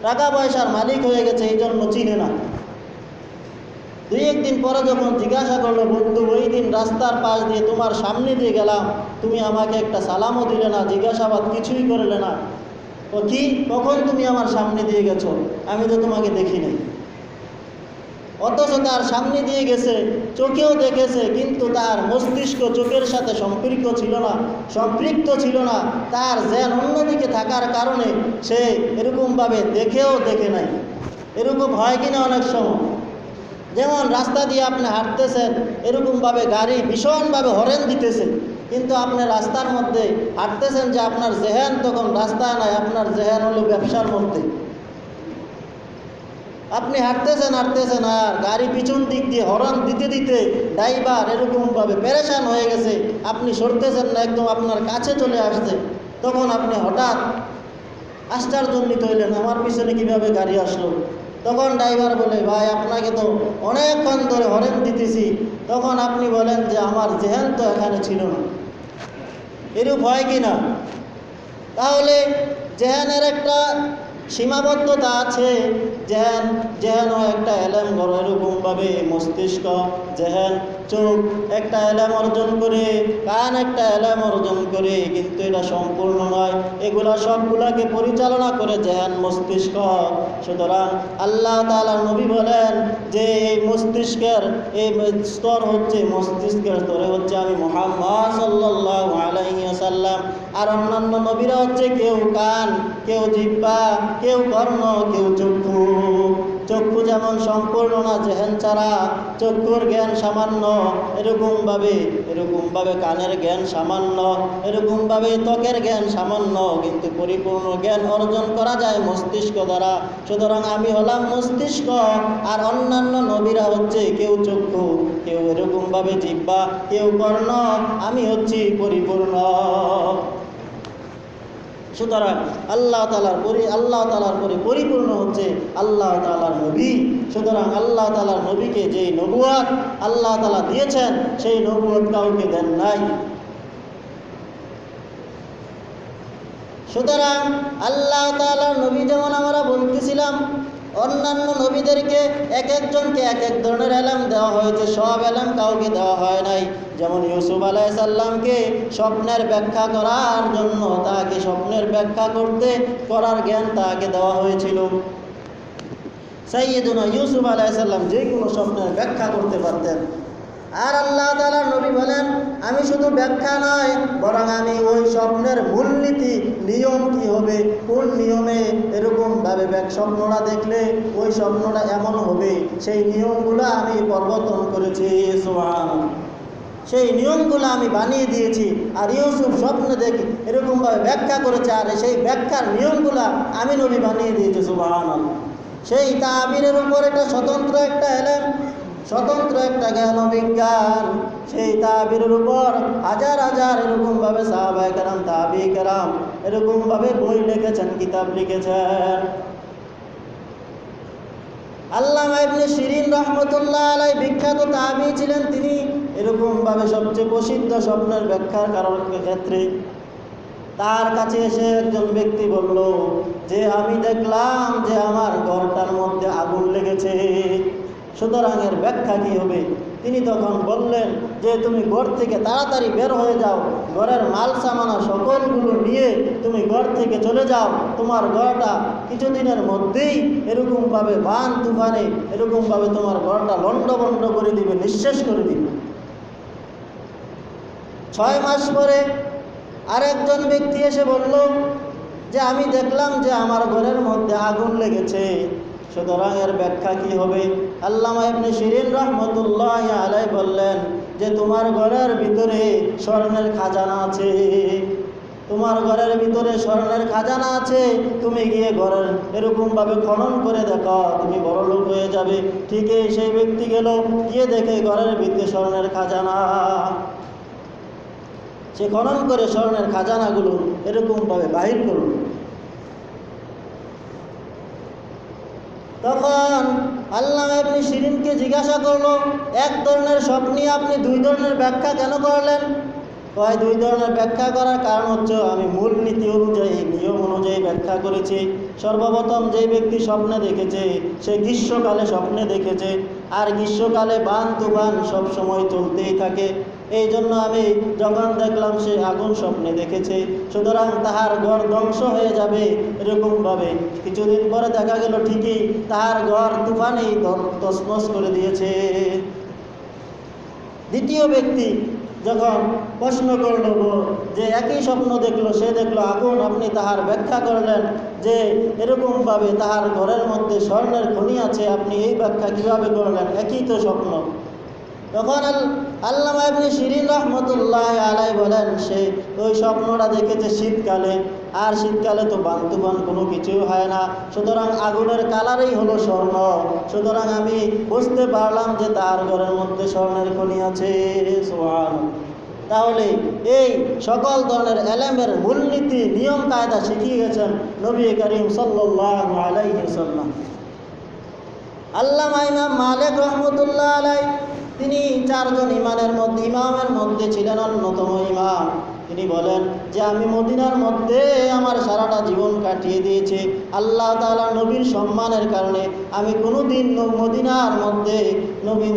টাকা পয়সার মালিক হয়ে গেছে, এই জন্য চিনে না। 2-1 দিন পরে যখন জিজ্ঞাসা করলো, বন্ধু ওই দিন রাস্তার পাশ দিয়ে তোমার সামনে দিয়ে গেলাম, তুমি আমাকে একটা সালামও দিলে না, জিজ্ঞাসাবাদ কিছুই করলে না, ও কি, কখন তুমি আমার সামনে দিয়ে গেছো, আমি তো তোমাকে দেখি নাই। অথচ তার সামনে দিয়ে গেছে, চোখেও দেখেছে, কিন্তু তার মস্তিষ্ক চোখের সাথে সম্পৃক্ত ছিল না। তার জ্ঞান অন্যদিকে থাকার কারণে সে এরকমভাবে দেখেও দেখে নাই। এরকম হয় কিনা অনেক সময়? যেমন রাস্তা দিয়ে আপনি হাঁটতেছেন, এরকমভাবে গাড়ি ভীষণভাবে হরেন দিতেছে, কিন্তু আপনি রাস্তার মধ্যে হাঁটতেছেন যে আপনার জেহেন তখন রাস্তায় নাই, আপনার জেহেন হলো ব্যবসার মধ্যে। আপনি হাঁটতেছেন আর গাড়ি পিছন দিক দিয়ে হরন দিতে দিতে ড্রাইভার এরকমভাবে পেরেশান হয়ে গেছে, আপনি সরতেছেন না, একদম আপনার কাছে চলে আসছে। তখন আপনি হঠাৎ আশ্চর্যান্বিত হইলেন, আমার পিছনে কিভাবে গাড়ি আসলো? তখন ড্রাইভার বলে, ভাই আপনাকে তো অনেকক্ষণ ধরে হরেন দিতেছি। তখন আপনি বলেন যে আমার জেহেন তো এখানে ছিল না। এরূপ হয় কি না? তাহলে জেহেনের একটা সীমাবদ্ধতা আছে। জেহেনও একটা এলেম গড়, এরকমভাবে মস্তিষ্ক, জেহেন, চোখ একটা এলেম অর্জন করে, কান একটা এলেম অর্জন করে, কিন্তু এটা সম্পূর্ণ নয়। এগুলা সবগুলাকে পরিচালনা করে জেহেন, মস্তিষ্ক। সুতরাং আল্লাহ তাআলা নবী বলেন যে এই মস্তিষ্কের এই স্তর হচ্ছে, মস্তিষ্কের স্তরে হচ্ছে আমি মুহাম্মদ সাল্লাল্লাহু আলাইহি ওয়াসাল্লাম। আর অন্যান্য নবীরা হচ্ছে কেউ কান, কেউ জিহ্বা, কেউ কর্ণ, কেউ চক্ষু। চক্ষু যেমন সম্পূর্ণ না জেহেন ছাড়া, চক্ষুর জ্ঞান সামান্য, এরকমভাবে কানের জ্ঞান সামান্য, এরকমভাবে ত্বকের জ্ঞান সামান্য, কিন্তু পরিপূর্ণ জ্ঞান অর্জন করা যায় মস্তিষ্ক দ্বারা। সুতরাং আমি হলাম মস্তিষ্ক, আর অন্যান্য নবীরা হচ্ছে কেউ চক্ষু, কেউ এরকমভাবে জিহ্বা, কেউ কর্ণ, আমি হচ্ছি পরিপূর্ণ। সুতরাং আল্লাহ তাআলার পরিপূর্ণ হচ্ছে আল্লাহ তাআলার নবী। সুতরাং আল্লাহ তাআলার নবীকে যেই নবুয়ত আল্লাহ তাআলা দিয়েছেন, সেই নবুয়ত কাউকে দেন নাই। সুতরাং আল্লাহ তাআলার নবী, যেমন আমরা বলতেছিলাম, অন্যান্য নবীদেরকে এক একজনকে এক এক ধরনের এলেম দেওয়া হয়েছে, সব এলেম কাউকে দেওয়া হয় নাই। যেমন ইউসুফ আলাইহিস সালামকে স্বপ্নের ব্যাখ্যা করার জন্য তাকে স্বপ্নের ব্যাখ্যা করার জ্ঞান তাকে দেওয়া হয়েছিল। সাইয়্যিদুনা ইউসুফ আলাইহিস সালাম যে কোনো স্বপ্নের ব্যাখ্যা করতে পারতেন। আর আল্লাহ তাআলার নবী বলেন, আমি শুধু ব্যাখ্যা নয়, বরং আমি ওই স্বপ্নের মূলনীতি, নিয়ম কি হবে, কোন নিয়মে এরকমভাবে স্বপ্নটা দেখলে ওই স্বপ্নটা এমন হবে, সেই নিয়মগুলো আমি প্রবর্তন করেছি। সুবহানাল্লাহ, সেই নিয়মগুলো আমি বানিয়ে দিয়েছি। আর ইউসুফ স্বপ্নে দেখি এরকমভাবে ব্যাখ্যা করেছে, আর সেই ব্যাখ্যার নিয়মগুলো আমি নবী বানিয়ে দিয়েছি। সুবহানাল্লাহ, সেই তাবিরের উপর একটা স্বতন্ত্র একটা এলেম, স্বতন্ত্র একটা জ্ঞান বিজ্ঞান, সেই তাবিরের উপর হাজার হাজার এরকমভাবে সাহাবায়ে কেরাম, তাবি কেরাম এরকমভাবে বই লিখেছেন, কিতাব লিখেছেন। আল্লামা ইবনে শিরিন রাহমাতুল্লাহ আলাইহি বিখ্যাত তাবি ছিলেন। তিনি এরকমভাবে সবচেয়ে প্রসিদ্ধ স্বপ্নের ব্যাখ্যার ক্ষেত্রে তার কাছে এসে একজন ব্যক্তি বলল যে, আমি দেখলাম যে আমার ঘরটার মধ্যে আগুন লেগেছে, সুতরাং এর ব্যাখ্যা কী হবে? তিনি তখন বললেন যে, তুমি ঘর থেকে তাড়াতাড়ি বের হয়ে যাও, ঘরের মাল সামানা সকলগুলো নিয়ে তুমি ঘর থেকে চলে যাও। তোমার ঘরটা কিছুদিনের মধ্যেই এরকমভাবে বান তুফানে এরকমভাবে তোমার ঘরটা লণ্ডভণ্ড করে দিবে, নিঃশেষ করে দিবে। 6 মাস পরে আরেকজন ব্যক্তি এসে বলল যে, আমি দেখলাম যে আমার ঘরের মধ্যে আগুন লেগেছে, সুতরাং এর ব্যাখ্যা কি হবে? আল্লামা ইবনে শিরিন রাহমাতুল্লাহি আলাইহি বললেন যে, তোমার ঘরের ভিতরে স্বর্ণের খাজানা আছে, তোমার ঘরের ভিতরে স্বর্ণের খাজানা আছে, তুমি গিয়ে ঘরের এরকমভাবে খনন করে দেখো, তুমি বড়লোক হয়ে যাবে। ঠিকই সেই ব্যক্তি গেল, গিয়ে দেখে ঘরের ভিতরে স্বর্ণের খাজানা। সে খনন করে স্বর্ণের খাজানাগুলো এরকমভাবে বাহির করল। তখন আল্লামা ইবনে শিরিনকে জিজ্ঞাসা করলো, এক ধরনের স্বপ্নে আপনি 2 ধরনের ব্যাখ্যা কেন করলেন? কয়, 2 ধরনের ব্যাখ্যা করার কারণ হচ্ছে আমি মূল নীতি অনুযায়ী, নিয়ম অনুযায়ী ব্যাখ্যা করেছি। সর্বপ্রথম যে ব্যক্তি স্বপ্নে দেখেছে সে গ্রীষ্মকালে স্বপ্নে দেখেছে, আর গ্রীষ্মকালে বান তুফান সবসময় চলতেই থাকে। এই জন্য আমি যখন দেখলাম সে আগুন স্বপ্নে দেখেছে, সুতরাং তাহার ঘর ধ্বংস হয়ে যাবে এরকমভাবে। কিছুদিন পরে দেখা গেল ঠিকই তাহার ঘর তুফানেই তছনছ করে দিয়েছে। দ্বিতীয় ব্যক্তি যখন প্রশ্ন করল যে একই স্বপ্ন দেখলো, সে দেখলো আগুন, আপনি তাহার ব্যাখ্যা করলেন যে এরকমভাবে তাহার ঘরের মধ্যে স্বর্ণের খনি আছে, আপনি এই ব্যাখ্যা কীভাবে করলেন? একই তো স্বপ্ন। তখন আল্লামা ইবনে শিরিন রহমতুল্লাহ আলাই বলেন, সে ওই স্বপ্নটা দেখেছে শীতকালে, আর শীতকালে তো বান কোনো কিছুই হয় না, সুতরাং আগুনের কালারই হলো স্বর্ণ। সুতরাং আমি বুঝতে পারলাম যে তার ঘরের মধ্যে স্বর্ণের খনি আছে। সুবহানাল্লাহ। তাহলে এই সকল ধরনের এলেমের মূলনীতি নিয়ম কায়দা শিখিয়ে গেছেন নবী করিম সাল্লাল্লাহু আলাইহি ওয়াসাল্লাম। আল্লামা ইমাম মালিক রহমতুল্লাহ আলাই, তিনি চারজন ইমামের মধ্যে ছিলেন অন্যতম ইমাম। তিনি বলেন যে আমি মদিনার মধ্যে আমার সারাটা জীবন কাটিয়ে দিয়েছি, আল্লাহ তাআলা নবীর সম্মানের কারণে আমি কোনোদিন মদিনার মধ্যে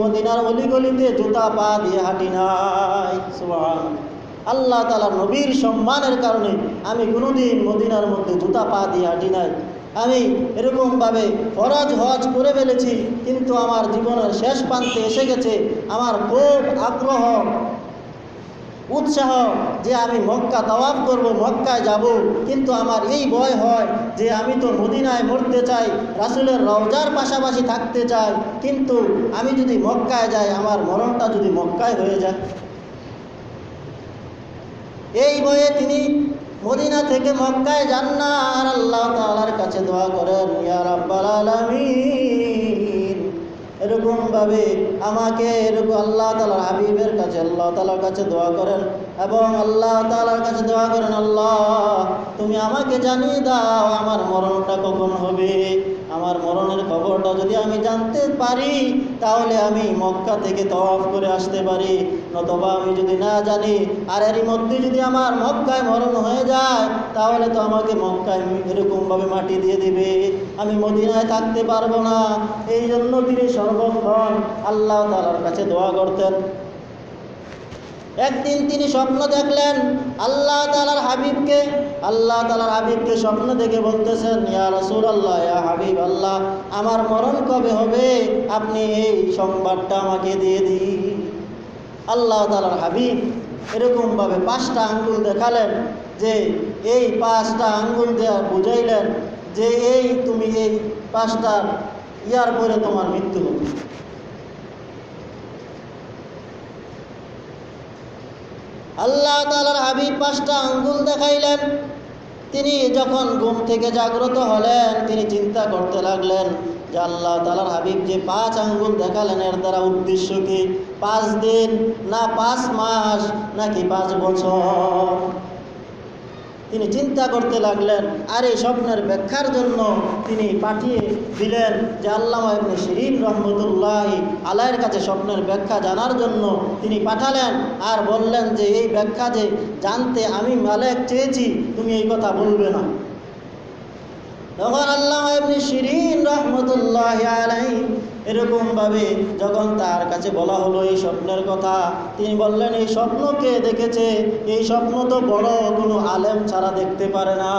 মদিনার অলিগলিতে জুতা পা দিয়ে হাঁটি নাই। সুবহানাল্লাহ। আল্লাহ তাআলা নবীর সম্মানের কারণে আমি কোনোদিন মদিনার মধ্যে জুতা পা দিয়ে হাঁটি নাই। আমি এরকমভাবে ফরজ হজ করে ফেলেছি, কিন্তু আমার জীবনের শেষ প্রান্তে এসে গেছে, আমার খুব আগ্রহ উৎসাহ যে আমি মক্কা তাওয়াফ করব, মক্কায় যাব, কিন্তু আমার এই ভয় হয় যে আমি তো মদিনায় মরতে চাই, রাসূলের রওজার পাশাপাশি থাকতে চাই, কিন্তু আমি যদি মক্কায় যাই, আমার মরণটা যদি মক্কায় হয়ে যায়। এই ভয়ে তিনি মদিনা থেকে মক্কায় যান না, আর আল্লাহ তাআলার কাছে দোয়া করেন, ইয়া রাব্বাল আলামিন, এরকমভাবে আমাকে আল্লাহ তাআলার হাবিবের কাছে, আল্লাহ তাআলার কাছে দোয়া করেন, এবং আল্লাহ তাআলার কাছে দোয়া করেন, আল্লাহ তুমি আমাকে জানিয়ে দাও আমার মরণটা কখন হবে। আমার মরণের খবরটা যদি আমি জানতে পারি, তাহলে আমি মক্কা থেকে তওয়াফ করে আসতে পারি, নতুবা আমি যদি না জানি, আর এরই মধ্যে যদি আমার মক্কায় মরণ হয়ে যায়, তাহলে তো আমাকে মক্কায় এরকমভাবে মাটি দিয়ে দিবে, আমি মদিনায় থাকতে পারবো না। এই জন্য তিনি সর্বক্ষণ আল্লাহ তাআলার কাছে দোয়া করতেন। একদিন তিনি স্বপ্ন দেখলেন আল্লাহ তাআলার হাবিবকে স্বপ্ন দেখে বলতেছেন, ইয়া রাসূলুল্লাহ, ইয়া হাবিব আল্লাহ, আমার মরণ কবে হবে, আপনি এই সংবাদটা আমাকে দিয়ে দিন। আল্লাহ তাআলার হাবিব এরকমভাবে 5টা আঙ্গুল দেখালেন, যে এই 5টা আঙ্গুল দেওয়া বুঝাইলেন যে এই তুমি এই 5টা ইয়ার পরে তোমার মৃত্যু হবে। আল্লাহ তাআলার হাবিব 5টা আঙ্গুল দেখাইলেন। তিনি যখন ঘুম থেকে জাগ্রত হলেন, তিনি চিন্তা করতে লাগলেন যে আল্লাহ তাআলার হাবিব যে 5 আঙ্গুল দেখালেন, এর দ্বারা উদ্দেশ্য কি? 5 দিন না 5 মাস নাকি 5 বছর? তিনি চিন্তা করতে লাগলেন। আর এই স্বপ্নের ব্যাখ্যার জন্য তিনি পাঠিয়ে দিলেন যে আল্লামা ইবনে শিরিন রহমতুল্লাহ আলাইয়ের কাছে স্বপ্নের ব্যাখ্যা জানার জন্য তিনি পাঠালেন, আর বললেন যে এই ব্যাখ্যা যে জানতে আমি মালিক চেয়েছি, তুমি এই কথা বলবে না। তখন আল্লামা ইবনে শিরিন রহমতুল্লাহ আলাইহি এরকমভাবে যখন তার কাছে বলা হলো এই স্বপ্নের কথা, তিনি বললেন, এই স্বপ্ন কে দেখেছে? এই স্বপ্ন তো বড় কোনো আলেম ছাড়া দেখতে পারে না,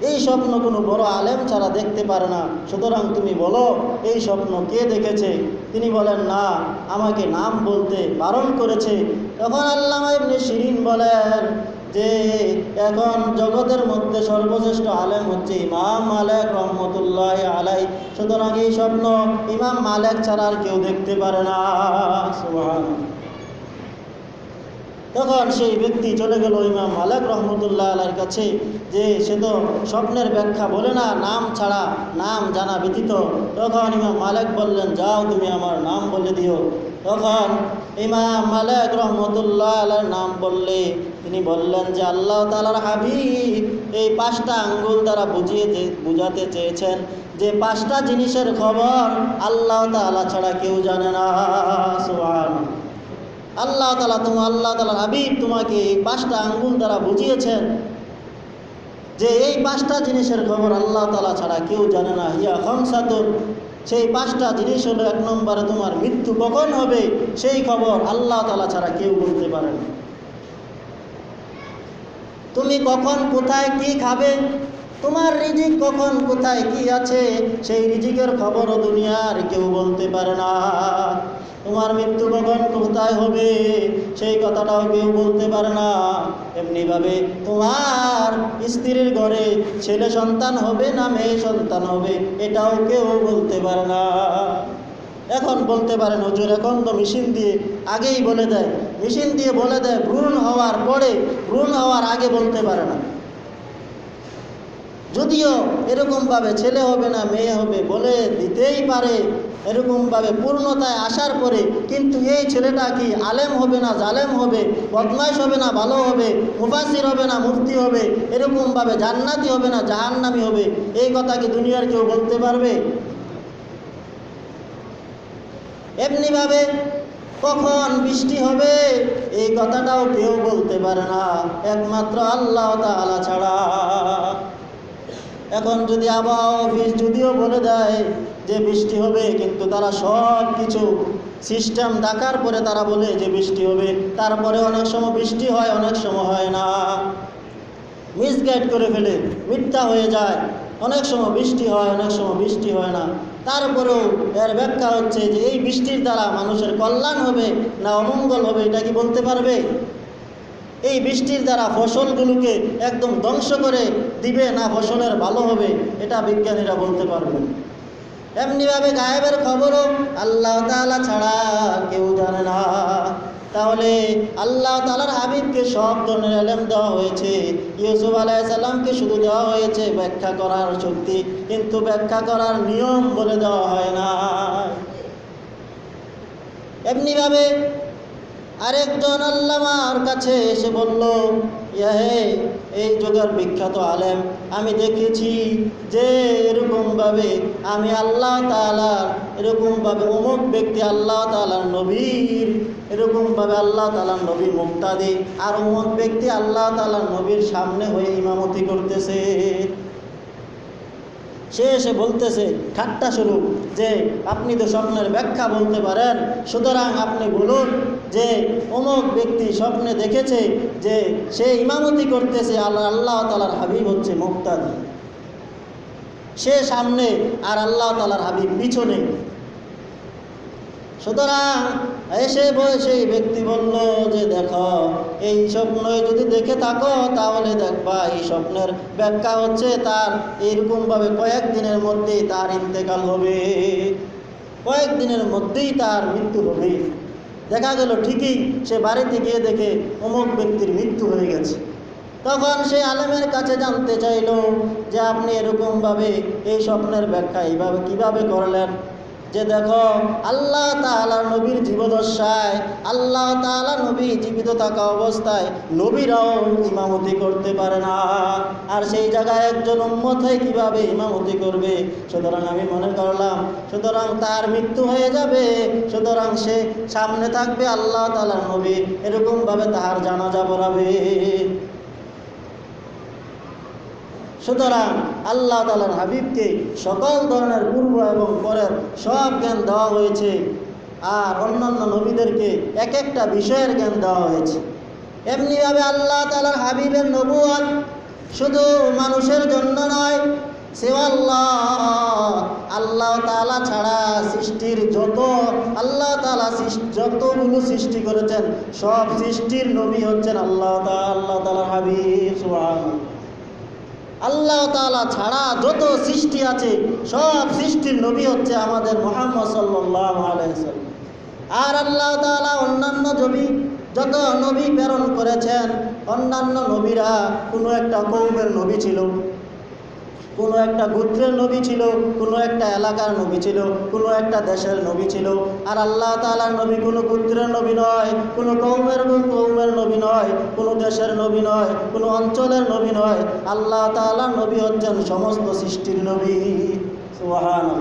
এই স্বপ্ন কোনো বড় আলেম ছাড়া দেখতে পারে না, সুতরাং তুমি বলো এই স্বপ্ন কে দেখেছে? তিনি বলেন, না, আমাকে নাম বলতে বারণ করেছে। তখন আল্লামা ইবনে শিরিন বলেন যে এখন জগতের মধ্যে সর্বশ্রেষ্ঠ আলেম হচ্ছে ইমাম মালিক রহমতুল্লাহ আলাইহি, সুতরাং এই স্বপ্ন ইমাম মালিক ছাড়া আর কেউ দেখতে পারে না। সুবহানাল্লাহ। তখন সেই ব্যক্তি চলে গেল ইমাম মালিক রহমতুল্লাহ আলাইহির কাছে, যে সে তো স্বপ্নের ব্যাখ্যা বলে না, নাম ছাড়া, নাম জানা ব্যতীত। তখন ইমাম মালিক বললেন, যাও তুমি আমার নাম বলে দিও। তখন ইমাম মালিক রহমতুল্লাহ আলাইহির নাম বললে তিনি বললেন যে আল্লাহ তাআলার হাবিব এই 5টা আঙ্গুল দ্বারা বুঝাতে চেয়েছেন যে 5টা জিনিসের খবর আল্লাহ তাআলা ছাড়া কেউ জানে না। সুবহানাল্লাহ। আল্লাহ তাআলার হাবিব তোমাকে এই 5টা আঙ্গুল দ্বারা বুঝিয়েছেন যে এই 5টা জিনিসের খবর আল্লাহ তাআলা ছাড়া কেউ জানে না। হিয়া খামসাতুন, সেই 5টা জিনিস হলো, 1 নম্বরে তোমার মৃত্যু কখন হবে সেই খবর আল্লাহ তাআলা ছাড়া কেউ বলতে পারে না। তুমি কখন কোথায় কি খাবে, তোমার রিজিক কখন কোথায় কি আছে, সেই রিজিকের খবরও দুনিয়ার কেউ বলতে পারে না। তোমার মৃত্যু কখন কোথায় হবে সেই কথাটাও কেউ বলতে পারে না। এমনিভাবে তোমার স্ত্রীর ঘরে ছেলে সন্তান হবে না মেয়ে সন্তান হবে এটাও কেউ বলতে পারে না। এখন বলতে পারেন হুজুর এখন তো মেশিন দিয়ে আগেই বলে দেয়, মেশিন দিয়ে বলে দেয়, ভ্রূণ হওয়ার পরে, ভ্রূণ হওয়ার আগে বলতে পারে না। যদিও এরকমভাবে ছেলে হবে না মেয়ে হবে বলে দিতেই পারে এরকমভাবে পূর্ণতায় আসার পরে, কিন্তু এই ছেলেটা কি আলেম হবে না জালেম হবে, বদমাইশ হবে না ভালো হবে, মুফাসির হবে না মুফতি হবে, এরকমভাবে জান্নাতি হবে না জাহান্নামী হবে, এই কথা কি দুনিয়ার কেউ বলতে পারবে? এমনিভাবে কখন বৃষ্টি হবে এই কথাটাও কেউ বলতে পারে না, একমাত্র আল্লাহ তাআলা ছাড়া। এখন যদি আবহাওয়া অফিস যদিও বলে দেয় যে বৃষ্টি হবে, কিন্তু তারা সব কিছু সিস্টেম দেখার পরে তারা বলে যে বৃষ্টি হবে, তারপরে অনেক সময় বৃষ্টি হয় অনেক সময় হয় না, মিসগাইড করে ফেলে, মিথ্যা হয়ে যায়। অনেক সময় বৃষ্টি হয় অনেক সময় বৃষ্টি হয় না, তারপরেও এর ব্যাখ্যা হচ্ছে যে এই বৃষ্টির দ্বারা মানুষের কল্যাণ হবে না অমঙ্গল হবে এটা কি বলতে পারবে? এই বৃষ্টির দ্বারা ফসলগুলোকে একদম ধ্বংস করে দিবে না ফসলের ভালো হবে এটা বিজ্ঞানীরা বলতে পারবেন। এমনিভাবে গায়েবের খবরও আল্লাহ তাআলা ছাড়া কেউ জানে না। তাহলে আল্লাহ তাআলার হাবিবকে সব ধরনের ইলম দেওয়া হয়েছে, ইউসুফ আলাইহিস সালামকে শুধু দেওয়া হয়েছে ব্যাখ্যা করার শক্তি, কিন্তু ব্যাখ্যা করার নিয়ম বলে দেওয়া হয় না। এমনিভাবে আরেকজন আল্লামার কাছে এসে বলল, ইয়ে এই যুগের বিখ্যাত আলেম, আমি দেখেছি যে এরকমভাবে আমি আল্লাহ তাআলার এরকমভাবে অমুক ব্যক্তি আল্লাহ তাআলার নবীর এরকমভাবে আল্লাহ তাআলার নবী মুক্তাদি, আর অমুক ব্যক্তি আল্লাহ তাআলার নবীর সামনে হয়ে ইমামতি করতেছে। সে এসে বলতেছে ঠাট্টা শুরু যে আপনি তো স্বপ্নের ব্যাখ্যা বলতে পারেন, সুতরাং আপনি বলুন যে অমুক ব্যক্তি স্বপ্নে দেখেছে যে সে ইমামতি করতেছে, আল্লাহ তাআলার হাবিব হচ্ছে মুক্তাদি, সে সামনে আর আল্লাহ তাআলার হাবিব পিছনে। সুতরাং এসে সেই ব্যক্তি বলল যে দেখো এই স্বপ্ন যদি দেখে থাকো তাহলে দেখবা এই স্বপ্নের ব্যাখ্যা হচ্ছে তার এইরকমভাবে কয়েকদিনের মধ্যেই তার ইন্তেকাল হবে, কয়েকদিনের মধ্যেই তার মৃত্যু হবে। দেখা গেল ঠিকই সে বাড়িতে গিয়ে দেখে অমুক ব্যক্তির মৃত্যু হয়ে গেছে। তখন সে আলেমের কাছে জানতে চাইল যে আপনি এরকমভাবে এই স্বপ্নের ব্যাখ্যা এইভাবে কীভাবে করলেন? যে দেখো আল্লাহ তাআলা নবীর জীবদ্দশায় আল্লাহ তাআলা নবী জীবিত থাকা অবস্থায় নবীরাও ইমামতি করতে পারে না, আর সেই জায়গায় একজন উম্মত হয়ে কীভাবে ইমামতি করবে? সুতরাং আমি মনে করলাম সুতরাং তার মৃত্যু হয়ে যাবে, সুতরাং সে সামনে থাকবে আল্লাহ তাআলার নবী, এরকমভাবে তাহার জানাজা পড়াবে। সুতরাং আল্লাহ তাআলার হাবিবকে সকল ধরনের পূর্ব এবং পরের সব জ্ঞান দেওয়া হয়েছে, আর অন্যান্য নবীদেরকে এক একটা বিষয়ের জ্ঞান দেওয়া হয়েছে। এমনিভাবে আল্লাহ তাআলার হাবিবের নবুয়ত শুধু মানুষের জন্য নয়, আল্লাহ তাআলা ছাড়া সৃষ্টির যত আল্লাহ তাআলা যতগুলো সৃষ্টি করেছেন সব সৃষ্টির নবী হচ্ছেন আল্লাহ তাআলার হাবিব। সুবহানাল্লাহ। আল্লাহ তাআলা ছাড়া যত সৃষ্টি আছে সব সৃষ্টির নবী হচ্ছে আমাদের মুহাম্মদ সাল্লাল্লাহু আলাইহি ওয়াসাল্লাম। আর আল্লাহ তাআলা অন্যান্য যত নবী প্রেরণ করেছেন, অন্যান্য নবীরা কোনো একটা কওমের নবী ছিল, কোনো একটা গোত্রের নবী ছিল, কোনো একটা এলাকার নবী ছিল, কোনো একটা দেশের নবী ছিল। আর আল্লাহ তাআলার নবী কোনো গোত্রের নবী নয়, কোনো কওমের নবী নয়, কোনো দেশের নবী নয়, কোনো অঞ্চলের নবী নয়। আল্লাহ তাআলার নবী হচ্ছেন সমস্ত সৃষ্টির নবী। সুবহানাল্লাহ।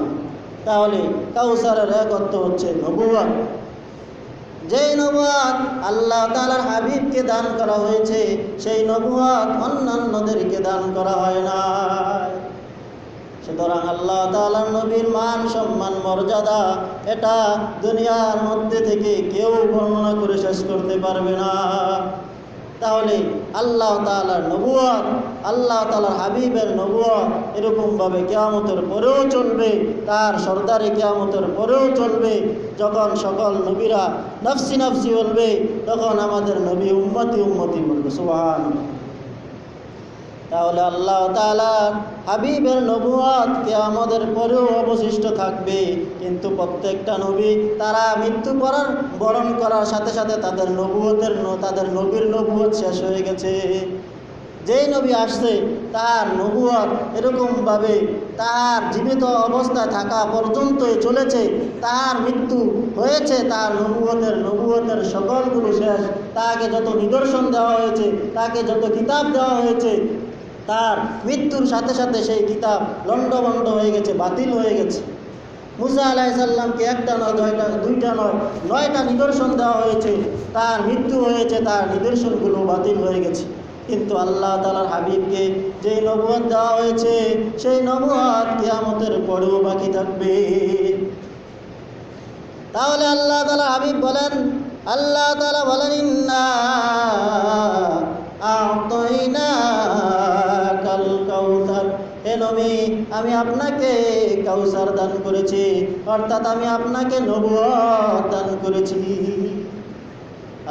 তাহলে কাউসারের এক অর্থ হচ্ছে নবুয়ত। যেই নবুয়ত আল্লাহ তাআলার হাবিবকে দান করা হয়েছে সেই নবুয়ত অন্যান্যদেরকে দান করা হয় না। সুতরাং আল্লাহ তাআলার নবীর মান সম্মান মর্যাদা এটা দুনিয়ার মধ্যে থেকে কেউ বর্ণনা করে শেষ করতে পারবে না। তাহলে আল্লাহ তাআলার নবুয়ত, আল্লাহ তাআলার হাবিবের নবুয়ত এরকমভাবে কিয়ামতের পরেও চলবে, তার সরদারে কিয়ামতের পরেও চলবে। যখন সকল নবীরা নফসি নফসি বলবে, তখন আমাদের নবী উম্মতি উম্মতি বলবে। সুবহানাল্লাহ। তাহলে আল্লাহ তাআলার হাবিবের নবুয়ত কিয়ামতের পরেও অবশিষ্ট থাকবে। কিন্তু প্রত্যেকটা নবী তারা মৃত্যু বরণ করার সাথে সাথে তাদের নবীর নবুয়ত শেষ হয়ে গেছে। যেই নবী আসছে তার নবুয়ত এরকমভাবে তার জীবিত অবস্থায় থাকা পর্যন্তই চলেছে, তার মৃত্যু হয়েছে, তার নবুয়তের সকলগুলো শেষ। তাকে যত নিদর্শন দেওয়া হয়েছে, তাকে যত কিতাব দেওয়া হয়েছে, তার মৃত্যুর সাথে সাথে সেই কিতাব লণ্ডভণ্ড হয়ে গেছে, বাতিল হয়ে গেছে। মুসা আলাইহিস সালামকে একটা নয়, দুইটা নয়, 9টা নিদর্শন দেওয়া হয়েছে, তার মৃত্যু হয়েছে, তার নিদর্শনগুলো বাতিল হয়ে গেছে। কিন্তু আল্লাহ তাআলার হাবিবকে যেই নবুয়ত দেওয়া হয়েছে, সেই নবুয়ত কিয়ামতের পরেও বাকি থাকবে। তাহলে আল্লাহ তাআলা হাবিব বলেন, আল্লাহ তাআলা বলেন, ইন্না আ'তাইনাকাল কাউসার, হে নবী আমি আপনাকে কাউসার দান করেছি, অর্থাৎ আমি আপনাকে নবুয়ত দান করেছি।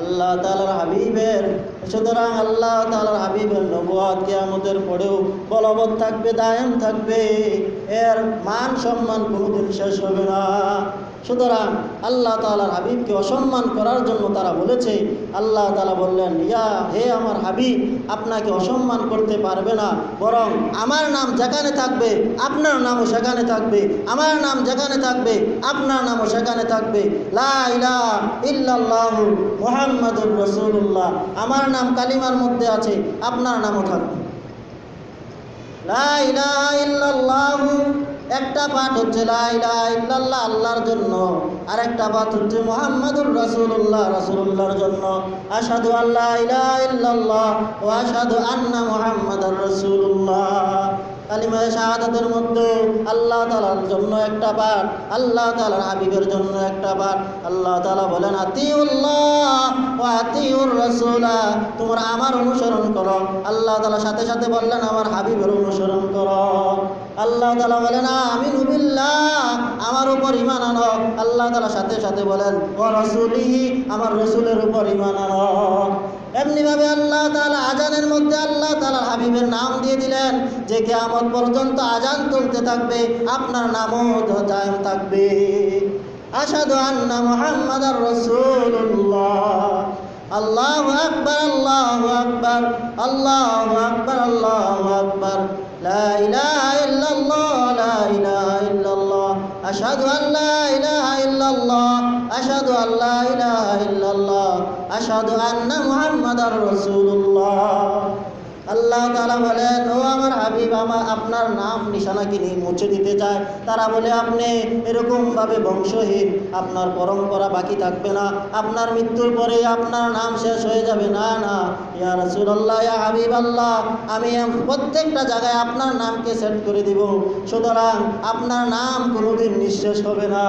আল্লাহ তাআলার হাবিবের, সুতরাং আল্লাহ তাআলার হাবিবের নবুয়ত কিয়ামতের পরেও বলবৎ থাকবে, দায়েম থাকবে, এর মান সম্মান কোনোদিন শেষ হবে না। সুতরাং আল্লাহ তাআলার হাবিবকে অসম্মান করার জন্য তারা বলেছে, আল্লাহ তাআলা বললেন, হে আমার হাবিব, আপনাকে অসম্মান করতে পারবে না, বরং আমার নাম যেখানে থাকবে আপনার নামও সেখানে থাকবে, আমার নাম যেখানে থাকবে আপনার নামও সেখানে থাকবে। লা ইলাহা ইল্লাল্লাহু মুহাম্মাদুর রাসূলুল্লাহ, আমার নাম কালিমার মধ্যে আছে, আপনার নামও থাকবে। লা ইলাহা ইল্লাল্লাহু, একটা পাঠ হচ্ছে লা ইলাহা ইল্লাল্লাহ আল্লাহর জন্য, আর একটা পাঠ হচ্ছে মুহাম্মাদুর রাসূলুল্লাহ রাসূলুল্লাহর জন্য। আশহাদু আল্লা ইলাহা ইল্লাল্লাহ ওয়া আশহাদু আন্না মুহাম্মাদার রাসূলুল্লাহ। কালিমা শাহাদাতের মধ্যে আল্লাহ তাআলার জন্য একটা পাঠ, আল্লাহ তাআলার হাবিবের জন্য একটা পাঠ। আল্লাহ তাআলা বলেন, আতিউল্লাহ ওয়া আতিউর রাসূলা, তোমরা আমার অনুসরণ করো। আল্লাহ তাআলা সাথে সাথে বললেন, আমার হাবিবের অনুসরণ করো। আল্লাহ তাআলা বলেন, আমিনু বিল্লাহ, আমার উপর ঈমান আনো। আল্লাহ তাআলা সাথে সাথে বলেন, ওয়া রাসূলিহি, আমার রাসূলের উপর ঈমান আনো। এমনিভাবে আল্লাহ তাআলা আজানের মধ্যে আল্লাহ তাআলার হাবিবের নাম দিয়ে দিলেন, যে কিয়ামত পর্যন্ত আজান চলতে থাকবে, আপনার নামও দায়েম থাকবে। আশহাদু আন্না মুহাম্মাদার রাসূলুল্লাহ। আল্লাহু আকবার, আল্লাহু আকবার, আল্লাহু আকবার, আল্লাহু আকবার। লা ইলাহা ইল্লাল্লাহ, লা ইলাহা ইল্লাল্লাহ, আশহাদু আল্লা ইলাহা ইল্লাল্লাহ, আশহাদু আল্লা ইলাহা ইল্লাল্লাহ, আশহাদু আন্না মুহাম্মাদার রাসূলুল্লাহ। আল্লাহ তাআলা বলেন, ও আমার হাবিব, আপনার নাম নিশানা কি মুছে দিতে চায়। তারা বলে, আপনি এরকমভাবে বংশহীন, আপনার পরম্পরা বাকি থাকবে না, আপনার মৃত্যুর পরে আপনার নাম শেষ হয়ে যাবে। না না, ইয়া রাসূলুল্লাহ, ইয়া হাবিবাল্লাহ, আমি প্রত্যেকটা জায়গায় আপনার নামকে সেট করে দিব, সুতরাং আপনার নাম কোনোদিন নিঃশেষ হবে না।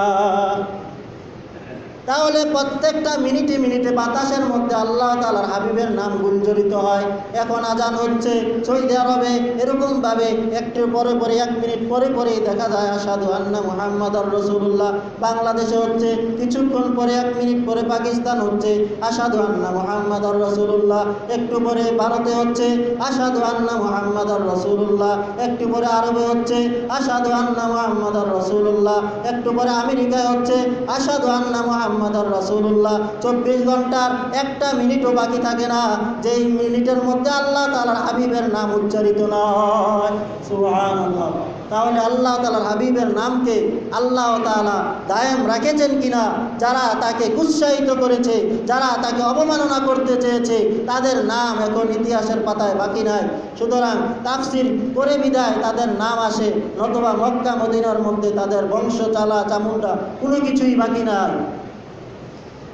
তাহলে প্রত্যেকটা মিনিটে মিনিটে বাতাসের মধ্যে আল্লাহ তাআলার হাবিবের নাম গুঞ্জরিত হয়। এখন আজান হচ্ছে সৌদি আরবে, এরকমভাবে একটু পরে পরে, 1 মিনিট পরে পরেই দেখা যায় আশহাদু আন্না মুহাম্মাদার রাসূলুল্লাহ। বাংলাদেশে হচ্ছে কিছুক্ষণ পরে, 1 মিনিট পরে পাকিস্তান হচ্ছে আশহাদু আন্না মুহাম্মাদার রাসূলুল্লাহ। একটু পরে ভারতে হচ্ছে আশহাদু আন্না মুহাম্মাদার রাসূলুল্লাহ। একটু পরে আরবে হচ্ছে আশহাদু আন্না মুহাম্মাদার রাসূলুল্লাহ। একটু পরে আমেরিকায় হচ্ছে আশহাদু আন্না মুহাম্মাদার রাসূলুল্লাহ। 24 ঘন্টার একটা মিনিটও বাকি থাকে না যেই মিনিটের মধ্যে আল্লাহ তাআলার হাবিবের নাম উচ্চারিত নয়। সুবহানাল্লাহ। তাহলে আল্লাহ তাআলার হাবিবের নামকে আল্লাহ তাআলা দায়েম রাখেছেন কিনা, যারা তাকে উৎসাহিত করেছে, যারা তাকে অবমাননা করতে চেয়েছে, তাদের নাম এখন ইতিহাসের পাতায় বাকি নাই। সুতরাং তাফসীর করে বিদায় তাদের নাম আসে, নতুবা মক্কা মদিনার মধ্যে তাদের বংশ চালা চামুন্ডা কোনো কিছুই বাকি নাই।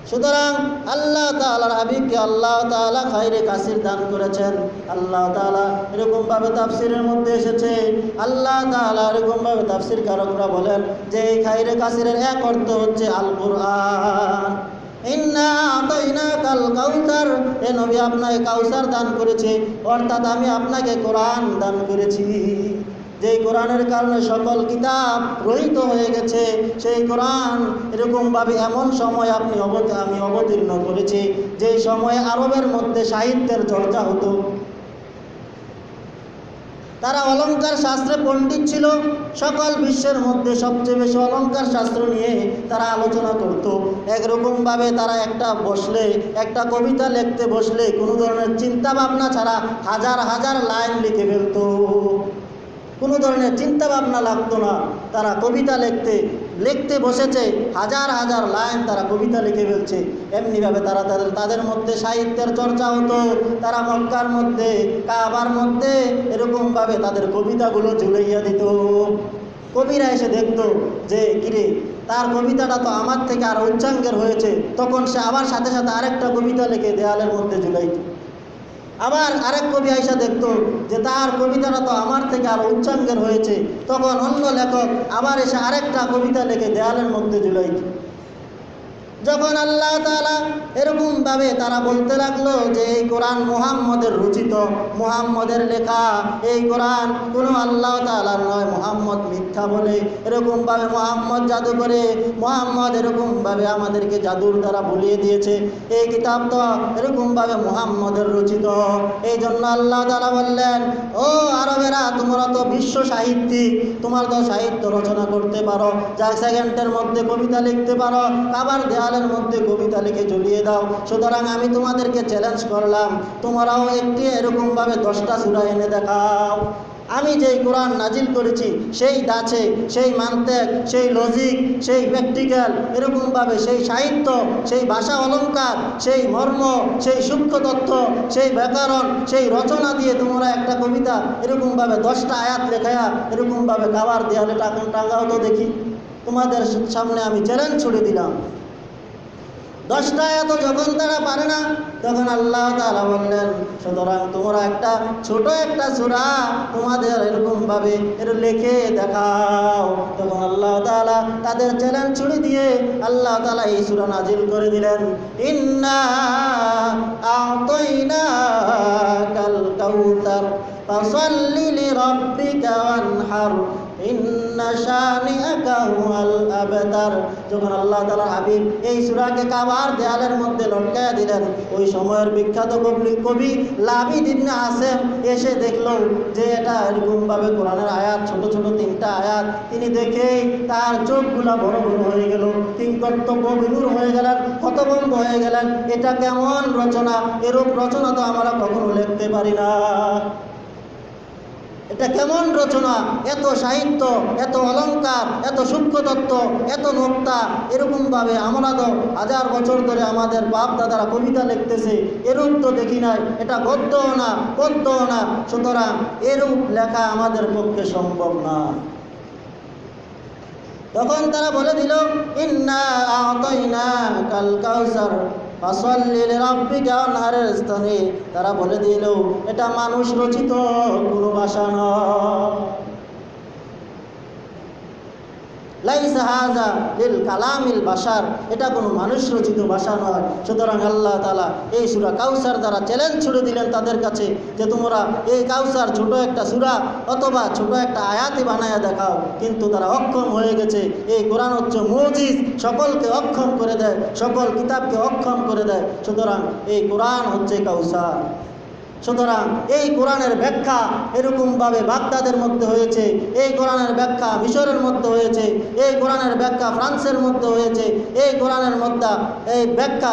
সুতরাং আল্লাহ তাআলার হাবিবকে আল্লাহ তাআলা খায়রে কাসির দান করেছেন। আল্লাহ তাআলা এরকমভাবে তাফসীরের মধ্যে এসেছে, আল্লাহ তাআলা এরকমভাবে তাফসীর কারকরা বলেন যে এই খায়রে কাসিরের এক অর্থ হচ্ছে আল কুরআন। ইন্না আতাইনাকাল কাউসার, এ নবী আপনাকে কাউসার দান করেছে, অর্থাৎ আমি আপনাকে কোরআন দান করেছি। যেই কোরআনের কারণে সকল কিতাব রহিত হয়ে গেছে, সেই কোরআন এরকমভাবে এমন সময় আমি অবতীর্ণ করেছি যেই সময়ে আরবের মধ্যে সাহিত্যের চর্চা হতো। তারা অলঙ্কার শাস্ত্রে পণ্ডিত ছিল, সকল বিশ্বের মধ্যে সবচেয়ে বেশি অলঙ্কার শাস্ত্র নিয়ে তারা আলোচনা করত। একরকমভাবে তারা একটা কবিতা লিখতে বসলে কোনো ধরনের চিন্তা ভাবনা ছাড়া হাজার হাজার লাইন লিখে ফেলত। কোনো ধরনের চিন্তা ভাবনা লাগতো না, তারা কবিতা লিখতে বসেছে, হাজার হাজার লাইন তারা কবিতা লিখে ফেলছে। এমনিভাবে তাদের মধ্যে সাহিত্যের চর্চা হতো। তারা মক্কার মধ্যে, কাবার মধ্যে এরকমভাবে তাদের কবিতাগুলো ঝুলাইয়া দিত। কবিরা এসে দেখতো যে কিরে, তার কবিতাটা তো আমার থেকে আরো উচ্চাঙ্গের হয়েছে, তখন সে আবার সাথে সাথে আরেকটা কবিতা লিখে দেয়ালের মধ্যে ঝুলাইত। আবার আরেক কবি আইসা দেখতো যে তার কবিতাটা তো আমার থেকে আরো উচ্চাঙ্গের হয়েছে, তখন অন্য লেখক আবার এসে আরেকটা কবিতা লিখে দেয়ালের মধ্যে ঝুলাইত। যখন আল্লাহ তাআলা এরকমভাবে তারা বলতে লাগলো যে এই কোরআন মুহাম্মদের রচিত, মুহাম্মদের লেখা, এই কোরআন কোনো আল্লাহ তাআলার নয়, মুহাম্মদ মিথ্যা বলে, এরকমভাবে মুহাম্মদ জাদু করে, মুহাম্মদ এরকমভাবে আমাদেরকে জাদুর দ্বারা ভুলিয়ে দিয়েছে, এই কিতাব তো এরকমভাবে মুহাম্মদের রচিত। এই জন্য আল্লাহ তাআলা বললেন, ও আরবেরা, তোমরা তো বিশ্ব সাহিত্যিক, তোমার তো সাহিত্য রচনা করতে পারো, যা সেকেন্ডের মধ্যে কবিতা লিখতে পারো, আবার দেয়ালের মধ্যে কবিতা লিখে ঝুলিয়ে দাও। সুতরাং আমি তোমাদেরকে চ্যালেঞ্জ করলাম, তোমরাও একটি এরকমভাবে 10টা সূরা এনে দেখাও। আমি যেই কোরআন নাজিল করেছি সেই দাছে, সেই মান্তেক, সেই লজিক, সেই প্র্যাকটিক্যাল, এরকমভাবে সেই সাহিত্য, সেই ভাষা অলঙ্কার, সেই মর্ম, সেই সূক্ষ্ম তথ্য, সেই ব্যাকরণ, সেই রচনা দিয়ে তোমরা একটা কবিতা এরকমভাবে 10টা আয়াত লেখায়া এরকমভাবে কাবার দেয়ালে টাঙ্গাও তো দেখি। তোমাদের সামনে আমি চ্যালেঞ্জ ছুড়ে দিলাম। 10টা আয়াত যখন তারা পারে না, তখন আল্লাহ তাআলা বললেন, সুতরাং তোমরা ছোট একটা সূরা তোমাদের এরকমভাবে লিখে দেখাও। তখন আল্লাহ তাআলা তাদের চ্যালেঞ্জ ছুড়ে দিয়ে আল্লাহ তাআলা এই সূরা নাজিল করে দিলেন, ইন্না আ'তাইনাকাল কাউসার ফাসাল্লি লিরাব্বিকা ওয়ানহার ইন্না শানিআকা হুয়াল আবতার। যখন আল্লাহ তাআলার হাবিব এই সূরাকে কাবার দেয়ালের মধ্যে লটকায়া দিলেন, ওই সময়ের বিখ্যাত কবি লাবিদ ইবনে আসেম এসে দেখলো যে এটা এরকমভাবে কোরআনের আয়াত, ছোট ছোট 3টা আয়াত। তিনি দেখেই তার চোখগুলা বড় বড় হয়ে গেল, কিংকর্তব্য বিমূঢ় হয়ে গেলেন, হতভম্ব হয়ে গেলেন। এটা কেমন রচনা, এরূপ রচনা তো আমরা কখনো লিখতে পারি না। এটা কেমন রচনা, এত সাহিত্য, এত অলঙ্কার, এত সূক্ষ্ম তত্ত্ব, এত নোক্তা, এরকমভাবে আমরা তো 1000 বছর ধরে আমাদের বাপ দাদারা কবিতা লিখতেছে, এরূপ তো দেখি নাই। এটা গদ্যও না, পদ্যও না, সুতরাং এরূপ লেখা আমাদের পক্ষে সম্ভব না। তখন তারা বলে দিল, ইন্না আ'তাইনাকাল কাউসার ফাসাল্লি লিরাব্বিকা ওয়ানহারের স্থানে তারা বলে দিল এটা মানুষ রচিত কোনো ভাষা নয়। লাইসা হাযা লিল কালামিল বাশার, এটা কোনো মানুষ রচিত ভাষা নয়। সুতরাং আল্লাহ তাআলা এই সূরা কাউসার দ্বারা চ্যালেঞ্জ ছুড়ে দিলেন তাদের কাছে যে তোমরা এই কাউসার ছোট একটা সূরা অথবা ছোট একটা আয়াতে বানায়া দেখাও। কিন্তু তারা অক্ষম হয়ে গেছে। এই কোরআন হচ্ছে মুজিজ, সকলকে অক্ষম করে দেয়, সকল কিতাবকে অক্ষম করে দেয়। সুতরাং এই কোরআন হচ্ছে কাউসার। সুতরাং এই কোরআনের ব্যাখ্যা এরকমভাবে বাগদাদের মধ্যে হয়েছে, এই কোরআনের ব্যাখ্যা মিশরের মধ্যে হয়েছে, এই কোরআনের ব্যাখ্যা ফ্রান্সের মধ্যে হয়েছে, এই কোরআনের মধ্যে এই ব্যাখ্যা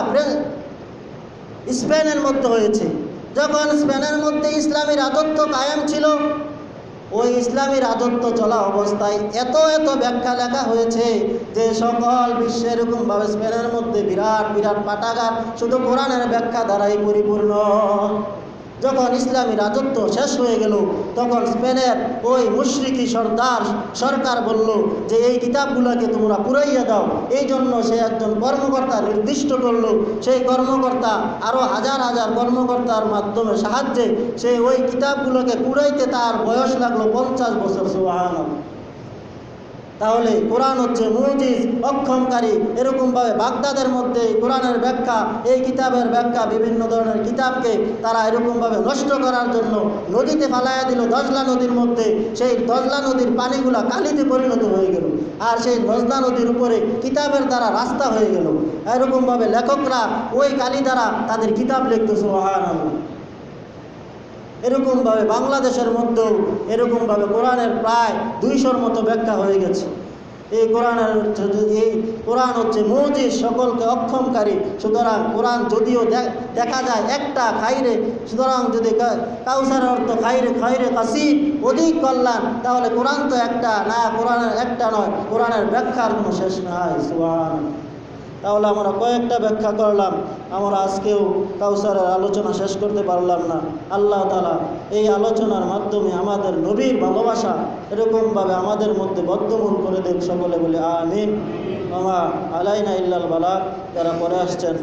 স্পেনের মধ্যে হয়েছে। যখন স্পেনের মধ্যে ইসলামী রাজত্ব কায়েম ছিল, ওই ইসলামী রাজত্ব চলা অবস্থায় এত এত ব্যাখ্যা লেখা হয়েছে যে সকল বিশ্বে এরকমভাবে স্পেনের মধ্যে বিরাট বিরাট পাঠাগার শুধু কোরআনের ব্যাখ্যা দ্বারাই পরিপূর্ণ। যখন ইসলামী রাজত্ব শেষ হয়ে গেল, তখন স্পেনের ওই মুশরিকি সরকার বলল যে এই কিতাবগুলোকে তোমরা পুরাইয়া দাও। এই জন্য সে একজন কর্মকর্তা নির্দিষ্ট করল। সেই কর্মকর্তা আরও হাজার হাজার কর্মকর্তার মাধ্যমে সাহায্যে সে ওই কিতাবগুলোকে পুরাইতে তার বয়স লাগলো 50 বছর। সুবহানাল্লাহ। তাহলে কোরআন হচ্ছে মুজিজ, অক্ষমকারী। এরকমভাবে বাগদাদের মধ্যে কোরআনের ব্যাখ্যা, এই কিতাবের ব্যাখ্যা, বিভিন্ন ধরনের কিতাবকে তারা এরকমভাবে নষ্ট করার জন্য নদীতে ফালাইয়া দিল, দজলা নদীর মধ্যে। সেই দজলা নদীর পানিগুলা কালিতে পরিণত হয়ে গেল, আর সেই দজলা নদীর উপরে কিতাবের দ্বারা রাস্তা হয়ে গেল। এরকমভাবে লেখকরা ওই কালি দ্বারা তাদের কিতাব লিখত। সুবহানাল্লাহ। এরকমভাবে বাংলাদেশের মধ্যেও এরকমভাবে কোরআনের প্রায় 200-র মতো ব্যাখ্যা হয়ে গেছে। এই কোরআন হচ্ছে মুজিজ, সকলকে অক্ষমকারী। সুতরাং কোরআন যদিও দেখা যায় একটা খাইরে, সুতরাং যদি কাউসারের অর্থ খাইরে খাইরে কাসির, অধিক কল্যাণ, তাহলে কোরআন তো একটা না, কোরআনের একটা নয়, কোরআনের ব্যাখ্যার কোনো শেষ নাই। সুবহানাল্লাহ। তাহলে আমরা কয়েকটা ব্যাখ্যা করলাম, আমরা আজকেও কাউসারের আলোচনা শেষ করতে পারলাম না। আল্লাহ তাআলা এই আলোচনার মাধ্যমে আমাদের নবীর ভালোবাসা এরকমভাবে আমাদের মধ্যে বদ্ধমূল করে দেন। সকলে বলে আমিন। আমা আলাইনা ইল্লাল বালাগ। যারা পরে আসছেন